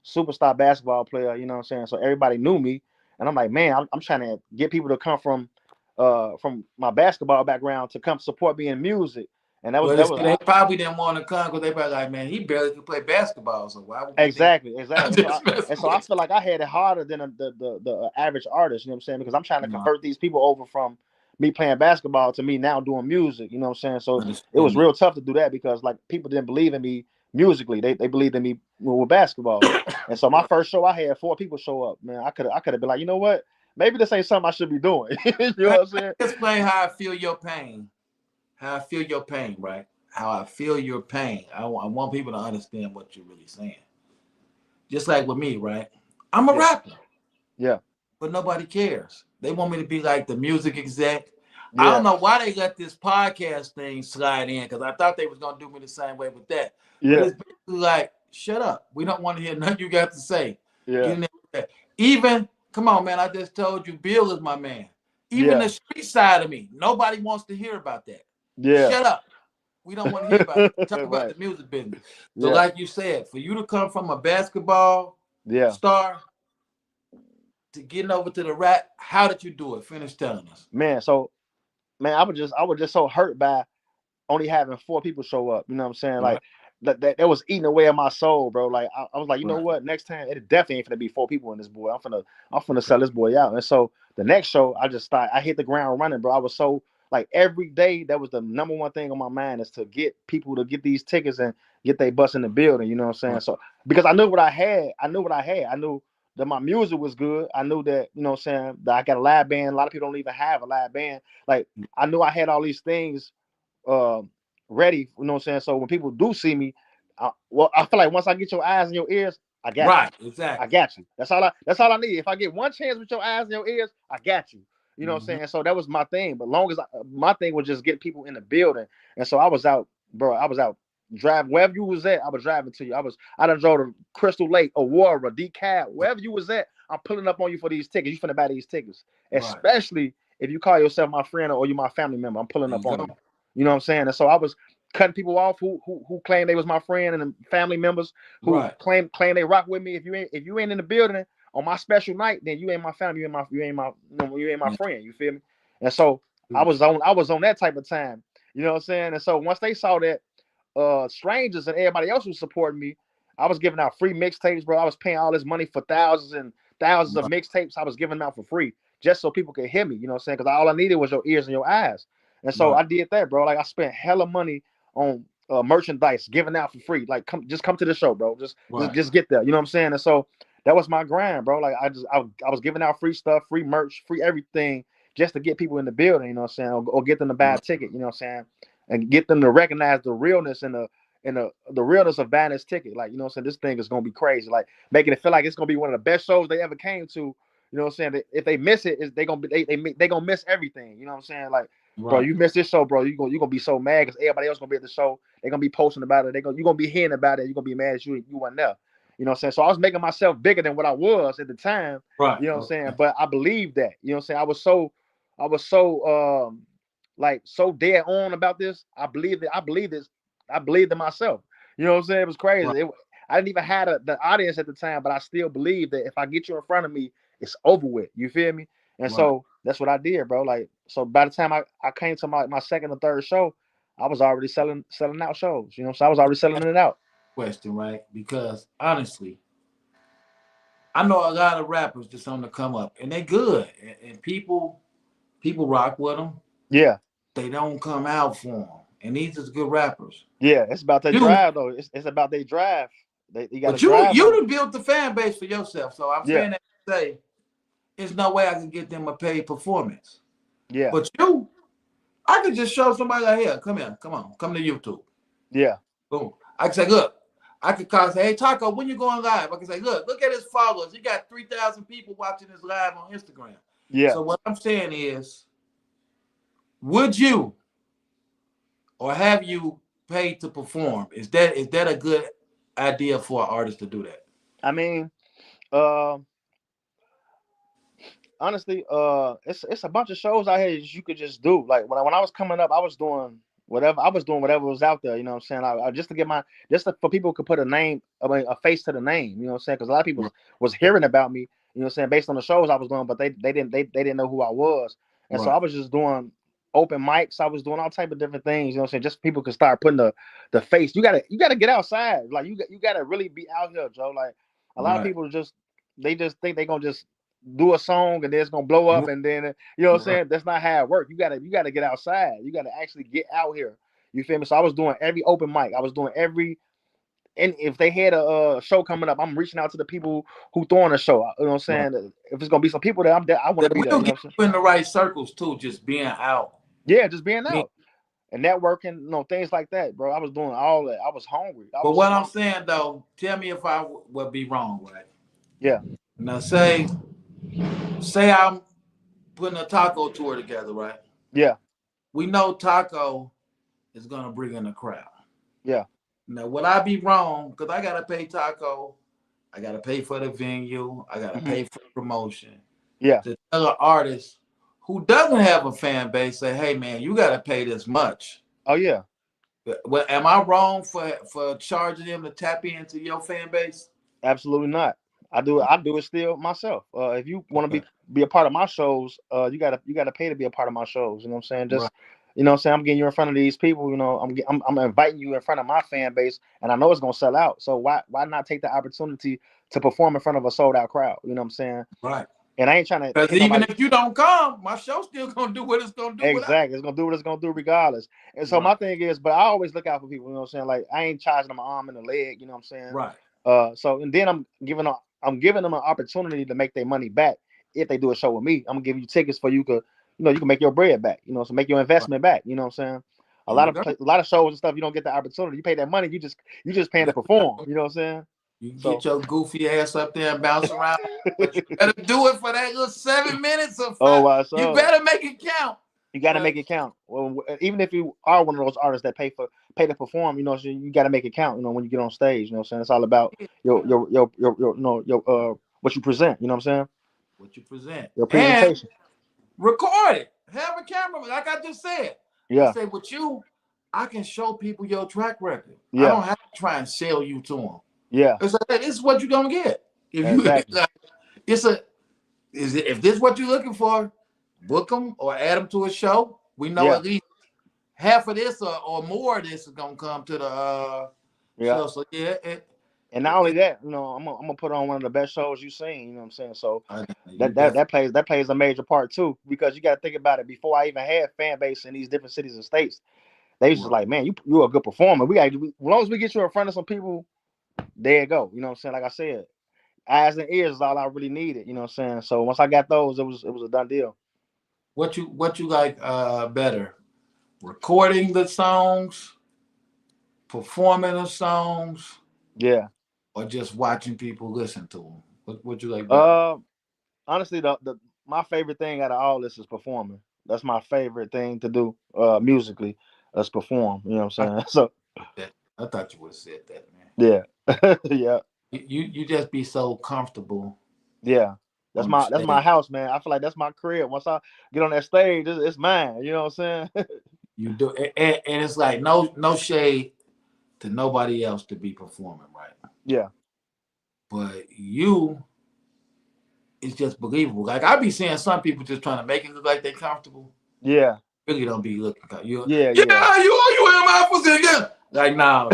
superstar basketball player. You know what I'm saying? So everybody knew me, and I'm like, man, I'm trying to get people to come from my basketball background to come support me in music. And They probably didn't want to come because they probably like, man, he barely could play basketball. So why would exactly. So I feel like I had it harder than the average artist. You know what I'm saying? Because I'm trying to convert these people over from me playing basketball to me now doing music. You know what I'm saying? So it was real tough to do that because like people didn't believe in me musically. They believed in me with basketball. And so my first show, I had 4 people show up. Man, I could have been like, you know what? Maybe this ain't something I should be doing. You know what I'm saying? Explain how I feel your pain. How I feel your pain, right? How I feel your pain. I want people to understand what you're really saying. Just like with me, right? I'm a rapper. Yeah. But nobody cares. They want me to be like the music exec. I don't know why they let this podcast thing slide in because I thought they was going to do me the same way with that. Yeah. But it's basically like, shut up. We don't want to hear nothing you got to say. Yeah. Even, come on, man, I just told you Bill is my man. Even the street side of me, nobody wants to hear about that. Yeah. Shut up. We don't want to hear about it. Talk about the music business. So like you said, for you to come from a basketball star to getting over to the rap, how did you do it? Finish telling us. Man, I was just so hurt by only having 4 people show up. You know what I'm saying? Like that was eating away at my soul, bro. Like I was like, you know what? Next time it definitely ain't gonna be 4 people in this boy. I'm finna sell this boy out. And so the next show, I hit the ground running, bro. I was so like every day that was the number one thing on my mind is to get people to get these tickets and get they bus in the building. You know what I'm saying? So because I knew what I had. I knew that my music was good. I knew that, you know what I'm saying, that I got a live band. A lot of people don't even have a live band. Like I knew I had all these things ready, you know what I'm saying? So when people do see me, I feel like once I get your eyes and your ears, I got you. Right, exactly. I got you. That's all I need. If I get one chance with your eyes and your ears, I got you. You know what I'm saying? So that was my thing. But long as my thing was just getting people in the building. And so I was out, bro. I was out drive wherever you was at. I was driving to you. I done drove to Crystal Lake, Aurora, DeKalb, wherever you was at. I'm pulling up on you for these tickets. You finna buy these tickets, especially if you call yourself my friend or you my family member. I'm pulling up on you. You know what I'm saying? And so I was cutting people off who claimed they was my friend, and family members who claim they rock with me. If you ain't in the building on my special night, then you ain't my family. You ain't my friend. You feel me? And so I was on that type of time. You know what I'm saying? And so once they saw that strangers and everybody else was supporting me, I was giving out free mixtapes, bro. I was paying all this money for thousands and thousands of mixtapes. I was giving them out for free just so people could hear me. You know what I'm saying? Because all I needed was your ears and your eyes. And so I did that, bro. Like I spent hella money on merchandise, giving out for free. Like come to the show, bro. Just get there. You know what I'm saying? And so that was my grind, bro. Like I was giving out free stuff, free merch, free everything, just to get people in the building. You know what I'm saying? Or get them to buy a ticket. You know what I'm saying? And get them to recognize the realness and the realness of buying this ticket. Like, you know what I'm saying? This thing is gonna be crazy. Like making it feel like it's gonna be one of the best shows they ever came to. You know what I'm saying? If they miss it, they gonna miss everything. You know what I'm saying? Like, bro, you miss this show, bro. You gonna be so mad because everybody else gonna be at the show. They're gonna be posting about it. You gonna be hearing about it. You're gonna be mad as you weren't there. You know what I'm saying? So I was making myself bigger than what I was at the time. Right. You know what I'm saying? But I believed that. You know what I'm saying? I was so like so dead on about this. I believed in myself. You know what I'm saying? It was crazy. I didn't even have the audience at the time, but I still believe that if I get you in front of me, it's over with. You feel me? And so that's what I did, bro. Like, so by the time I came to my second or third show, I was already selling out shows. You know, so I was already selling it out. Question, right? Because honestly, I know a lot of rappers just on the come up, and they good, and people rock with them. Yeah, they don't come out for them, and these is good rappers. Yeah, it's about their drive though. It's about their drive. You got to drive. You done built the fan base for yourself, so I'm saying that to say, there's no way I can get them a paid performance. Yeah, but I could just show somebody like, here, come on, come to YouTube. Yeah, boom. I can say, look. I could call and say, hey, Taco, when you going live? I can say, look at his followers. He got 3,000 people watching his live on Instagram. Yeah. So what I'm saying is, would you or have you paid to perform? Is that a good idea for an artist to do that? I mean, honestly, it's a bunch of shows out here you could just do. Like when I was coming up, I was doing whatever was out there. You know what I'm saying? I just to get for people who could put a face to the name. You know what I'm saying? Because a lot of people was hearing about me. You know what I'm saying? Based on the shows I was doing, but they didn't know who I was, and so I was just doing open mics. I was doing all type of different things. You know what I'm saying? Just people could start putting the face. You gotta get outside. Like you gotta really be out here, Joe. Like a lot of people just think they're gonna just do a song and then it's gonna blow up and then you know what I'm saying? That's not how it works. You gotta get outside. You gotta actually get out here. You feel me? So I was doing every open mic. I was doing and if they had a show coming up, I'm reaching out to the people who throwing a show. You know what I'm saying? If it's gonna be some people that I want to be there. You know get you in the right circles too, just being out. Yeah, just being out. And networking, things like that, bro. I was doing all that. I was hungry. I'm saying though, tell me if I would be wrong, right? Yeah. Now say I'm putting a taco tour together, right? Yeah. We know Taco is gonna bring in a crowd. Yeah. Now would I be wrong? Because I gotta pay Taco, I gotta pay for the venue, I gotta pay for promotion. Yeah. To tell an artist who doesn't have a fan base, say, hey man, you gotta pay this much. Oh yeah. Well, am I wrong for charging them to tap into your fan base? Absolutely not. I do it still myself. If you want to be a part of my shows, you gotta pay to be a part of my shows. You know what I'm saying? Just you know what I'm saying? I'm getting you in front of these people. You know, I'm inviting you in front of my fan base, and I know it's gonna sell out. So why not take the opportunity to perform in front of a sold out crowd? You know what I'm saying? Right. And I ain't trying to. Because even if you don't come, my show's still gonna do what it's gonna do. Exactly, it's gonna do what it's gonna do regardless. And so my thing is, but I always look out for people. You know what I'm saying? Like I ain't charging them an arm and a leg. You know what I'm saying? Right. So and then I'm giving them an opportunity to make their money back if they do a show with me. I'm gonna give you tickets for you can make your bread back. You know, so make your investment back. You know what I'm saying? A lot of shows and stuff, you don't get the opportunity. You pay that money, you just paying to perform. You know what I'm saying? You get your goofy ass up there and bounce around. But you better do it for that little 7 minutes of fun. You better make it count. You got to make it count. Well, even if you are one of those artists that pay pay to perform. You know, so you got to make it count. You know, when you get on stage. You know what I'm saying? It's all about your what you present. You know what I'm saying? What you present. Your And presentation. record it. Have a camera, like I just said. I Yeah. say with you, I can show people your track record. I Yeah. don't have to try and sell you to them. Yeah. It's like, hey, this is what you're gonna get. If you Exactly. like, if this is what you're looking for, book them or add them to a show. We know Yeah. at least half of this or more of this is gonna come to the Yeah. show. So yeah, And not only that, you know, I'm gonna put on one of the best shows you've seen. You know what I'm saying? So that plays a major part too, because you got to think about it. Before I even had fan base in these different cities and states, they was just like, man, you're a good performer. As long as we get you in front of some people, there you go. You know what I'm saying? Like I said, eyes and ears is all I really needed. You know what I'm saying? So once I got those, it was a done deal. What you like better? Recording the songs, performing the songs, yeah, or just watching people listen to them? What you like better? Honestly, my favorite thing out of all this is performing. That's my favorite thing to do musically. Is perform. You know what I'm saying? So I thought you would have said that, man. yeah, yeah. You just be so comfortable. Yeah. That's my house, man. I feel like that's my crib. Once I get on that stage, it's mine. You know what I'm saying? You do, and it's like no shade to nobody else to be performing, right? Yeah. But it's just believable. Like I be seeing some people just trying to make it look like they're comfortable. Yeah. Really don't be looking. You in my position. Like no.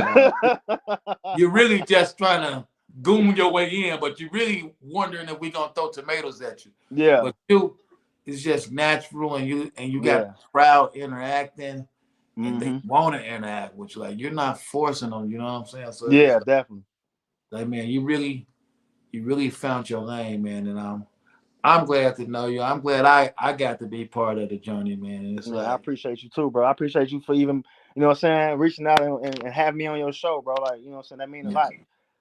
You're really just trying to goon your way in, but you're really wondering if we're gonna throw tomatoes at you. Yeah. But it's just natural, and you got Yeah. crowd interacting, and they Mhm. want to interact with you. Like you're not forcing them. You know what I'm saying? So Yeah, it's definitely. like man, you really found your lane, man, and I'm glad to know you. I'm glad I got to be part of the journey, man. And it's Yeah, like I appreciate you too, bro. I appreciate you for even, you know what I'm saying, reaching out and having me on your show, bro. Like, you know what I'm saying, that means a lot.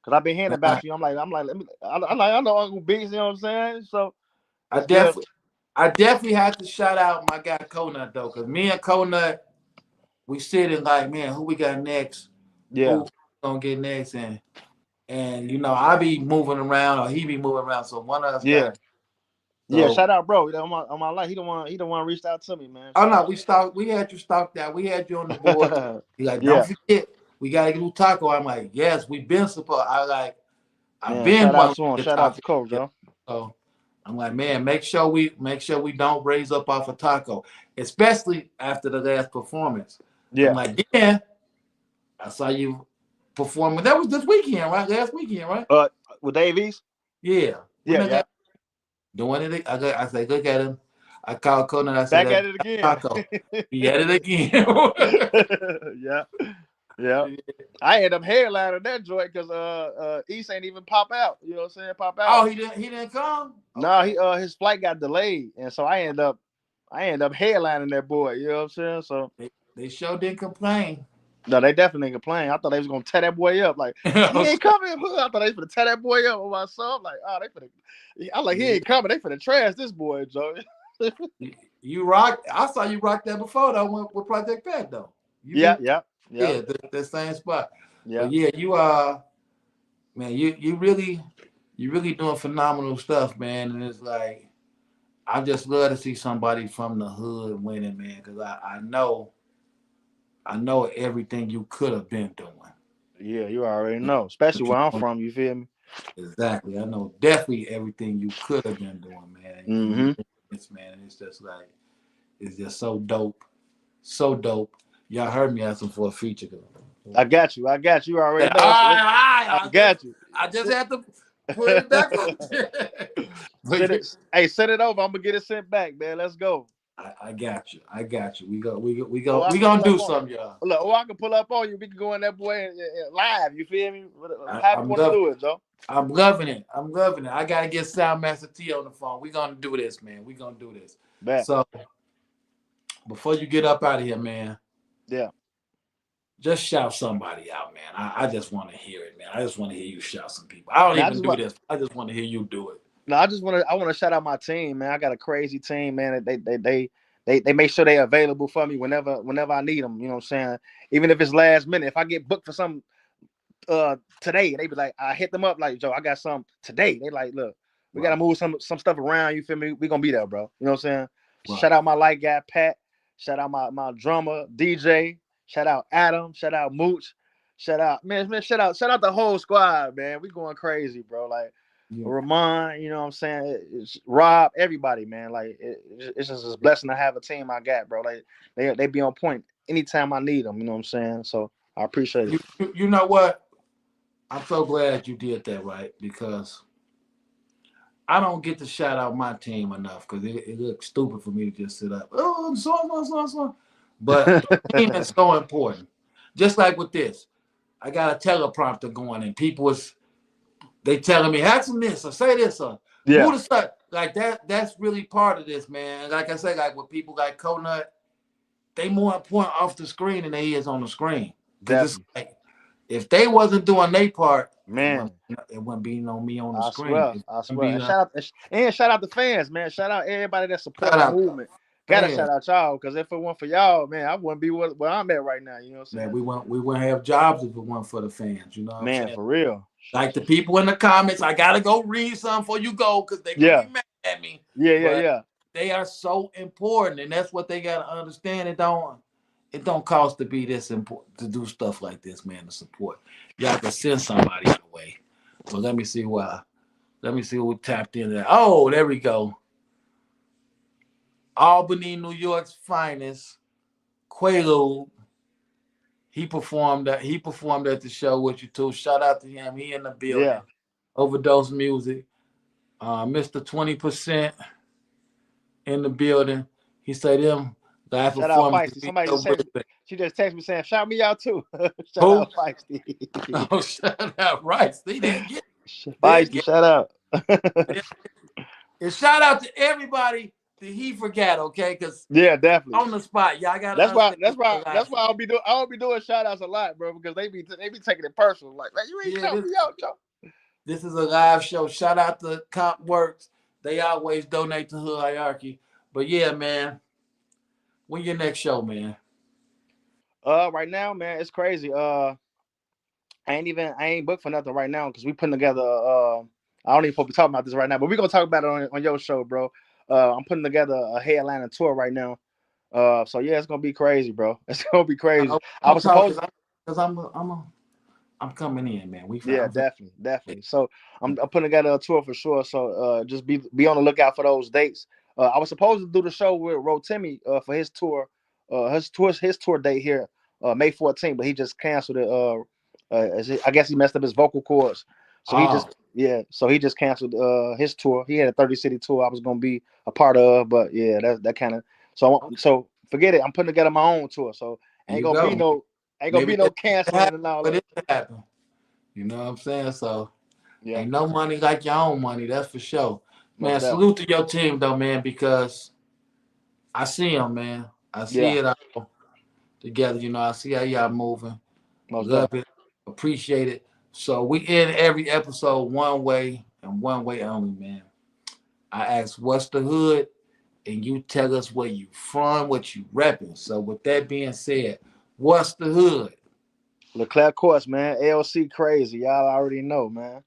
Cause I've been hearing about you. I'm like, I know Uncle Beats, you know what I'm saying? So I definitely have to shout out my guy Conut though, because me and Conut, we sitting like, man, who we got next? Yeah. Who gonna get next? And you know, I be moving around or he be moving around. So one of us got. Yeah, shout out, bro. On my life, he the one reached out to me, man. Oh no, we had you stocked out. We had you on the board. He like, don't forget, we gotta get taco. I'm like, yes, we been supposed. I've been shout out wanting to him. to Shout out to Coach, Joe. So I'm like, man, make sure we don't raise up off of taco, especially after the last performance. Yeah. I'm like, yeah, I saw you performing. That was this weekend, right? Last weekend, right? With Davies? Yeah. Yeah. Doing it. I say, look at him. I called Conan. I said, back at it again. Taco. He at it again. Yeah. I ended up headlining that joint because East ain't even pop out. You know what I'm saying? Pop out. Oh, he didn't come? No, his flight got delayed. And so I ended up headlining that boy. You know what I'm saying? So they sure didn't complain. No, they definitely didn't complain. I thought they was gonna tear that boy up. Like he ain't coming. I thought they was gonna tear that boy up on my son. Like, oh, I'm like, he ain't coming. They finna trash this boy, Joe. You rock. I saw you rock that before though with Project Pat though. Yeah. The same spot. Yeah. But yeah, you man, you really doing phenomenal stuff, man. And it's like I just love to see somebody from the hood winning, man, because I know everything you could have been doing. Yeah, you already know, especially where I'm from. You feel me? Exactly. I know definitely everything you could have been doing, man. Mm-hmm. It's just like it's just so dope, so dope. Y'all heard me asking for a feature. I got you. You already know. I got you. I just had to put it back on. Send it over. I'm gonna get it sent back, man. Let's go. I got you. We gonna do something, y'all. Look, I can pull up on you. We can go in that boy live. You feel me? How you want to do it, Joe? I'm loving it. I gotta get Soundmaster T on the phone. We're gonna do this, man. We're gonna do this. Bet. So before you get up out of here, man. Yeah. Just shout somebody out, man. I just want to hear it, man. I just want to hear you shout some people. I don't even do this. I just want to hear you do it. No, I want to shout out my team, man. I got a crazy team, man. They they make sure they're available for me whenever I need them. You know what I'm saying? Even if it's last minute, if I get booked for something today, they be like, I hit them up like, Joe, I got some today. They like, look, we gotta move some stuff around. You feel me? We gonna be there, bro. You know what I'm saying? Right. Shout out my light guy Pat. Shout out my drummer DJ. Shout out Adam. Shout out Mooch. Shout out man. Shout out the whole squad, man. We going crazy, bro. Like Ramon, you know what I'm saying? It's Rob, everybody, man. Like it's just a blessing to have a team I got, bro. Like they be on point anytime I need them. You know what I'm saying? So I appreciate it. You know what? I'm so glad you did that, right? Because I don't get to shout out my team enough because it looks stupid for me to just sit up. Oh, so. But the team is so important. Just like with this, I got a teleprompter going and people they telling me, have some this or say this or who to say. Like that's really part of this, man. Like I say, like with people like Conut, they more important off the screen than they is on the screen. Because it's like, if they wasn't doing their part, man, it wouldn't be no me on the I screen. swear. And shout out the fans, man. Shout out everybody that support the movement. Gotta shout out y'all, because if it weren't for y'all, man, I wouldn't be where I'm at right now. You know what I'm saying? Man, we wouldn't have jobs if it weren't for the fans. You know what I'm saying? For real. Like the people in the comments, I gotta go read some before you go because they gonna be mad at me. Yeah. They are so important, and that's what they gotta understand. It don't cost to be this important to do stuff like this, man. To support, y'all can send somebody away. So let me see who tapped in there. Oh, there we go. Albany, New York's finest, Quaalude. He performed at the show with you too. Shout out to him. He in the building. Yeah. Overdose Music. Mr. 20% in the building. He said them live Shout out performances. Feisty. She just texted me saying, shout me out too. Shout Who? out Feisty. Oh, shout out Rice. They didn't get Feisty, shout out. And shout out to everybody that he forgot, okay? Because definitely on the spot, y'all got. That's why I'll be doing shout outs a lot, bro, because they be taking it personal. Like, man, you ain't shout me out, Joe. This is a live show. Shout out to Comp Works. They always donate to Hood Hierarchy. But yeah, man. When your next show, man? Right now, man, it's crazy. I ain't booked for nothing right now because we putting together. I don't even supposed to be talking about this right now, but we're gonna talk about it on your show, bro. I'm putting together a headliner tour right now. So yeah, it's gonna be crazy, bro. It's gonna be crazy. I was supposed because I'm coming in, man. Definitely. So I'm putting together a tour for sure. So just be on the lookout for those dates. I was supposed to do the show with Rotimi for his tour, his tour date here, May 14th, but he just canceled it. I guess he messed up his vocal cords, so he just canceled his tour. He had a 30-city tour I was gonna be a part of, but yeah, that kind of so forget it. I'm putting together my own tour, so ain't gonna be no canceling and all that. It happen. You know what I'm saying? So ain't no money like your own money. That's for sure. Man, salute to your team though, man, because I see them, man. I see it all together. You know, I see how y'all moving. Love it, appreciate it. So we end every episode one way and one way only, man. I ask, what's the hood? And you tell us where you from, what you repping. So with that being said, what's the hood? Leclerc Course, man. LC crazy. Y'all already know, man.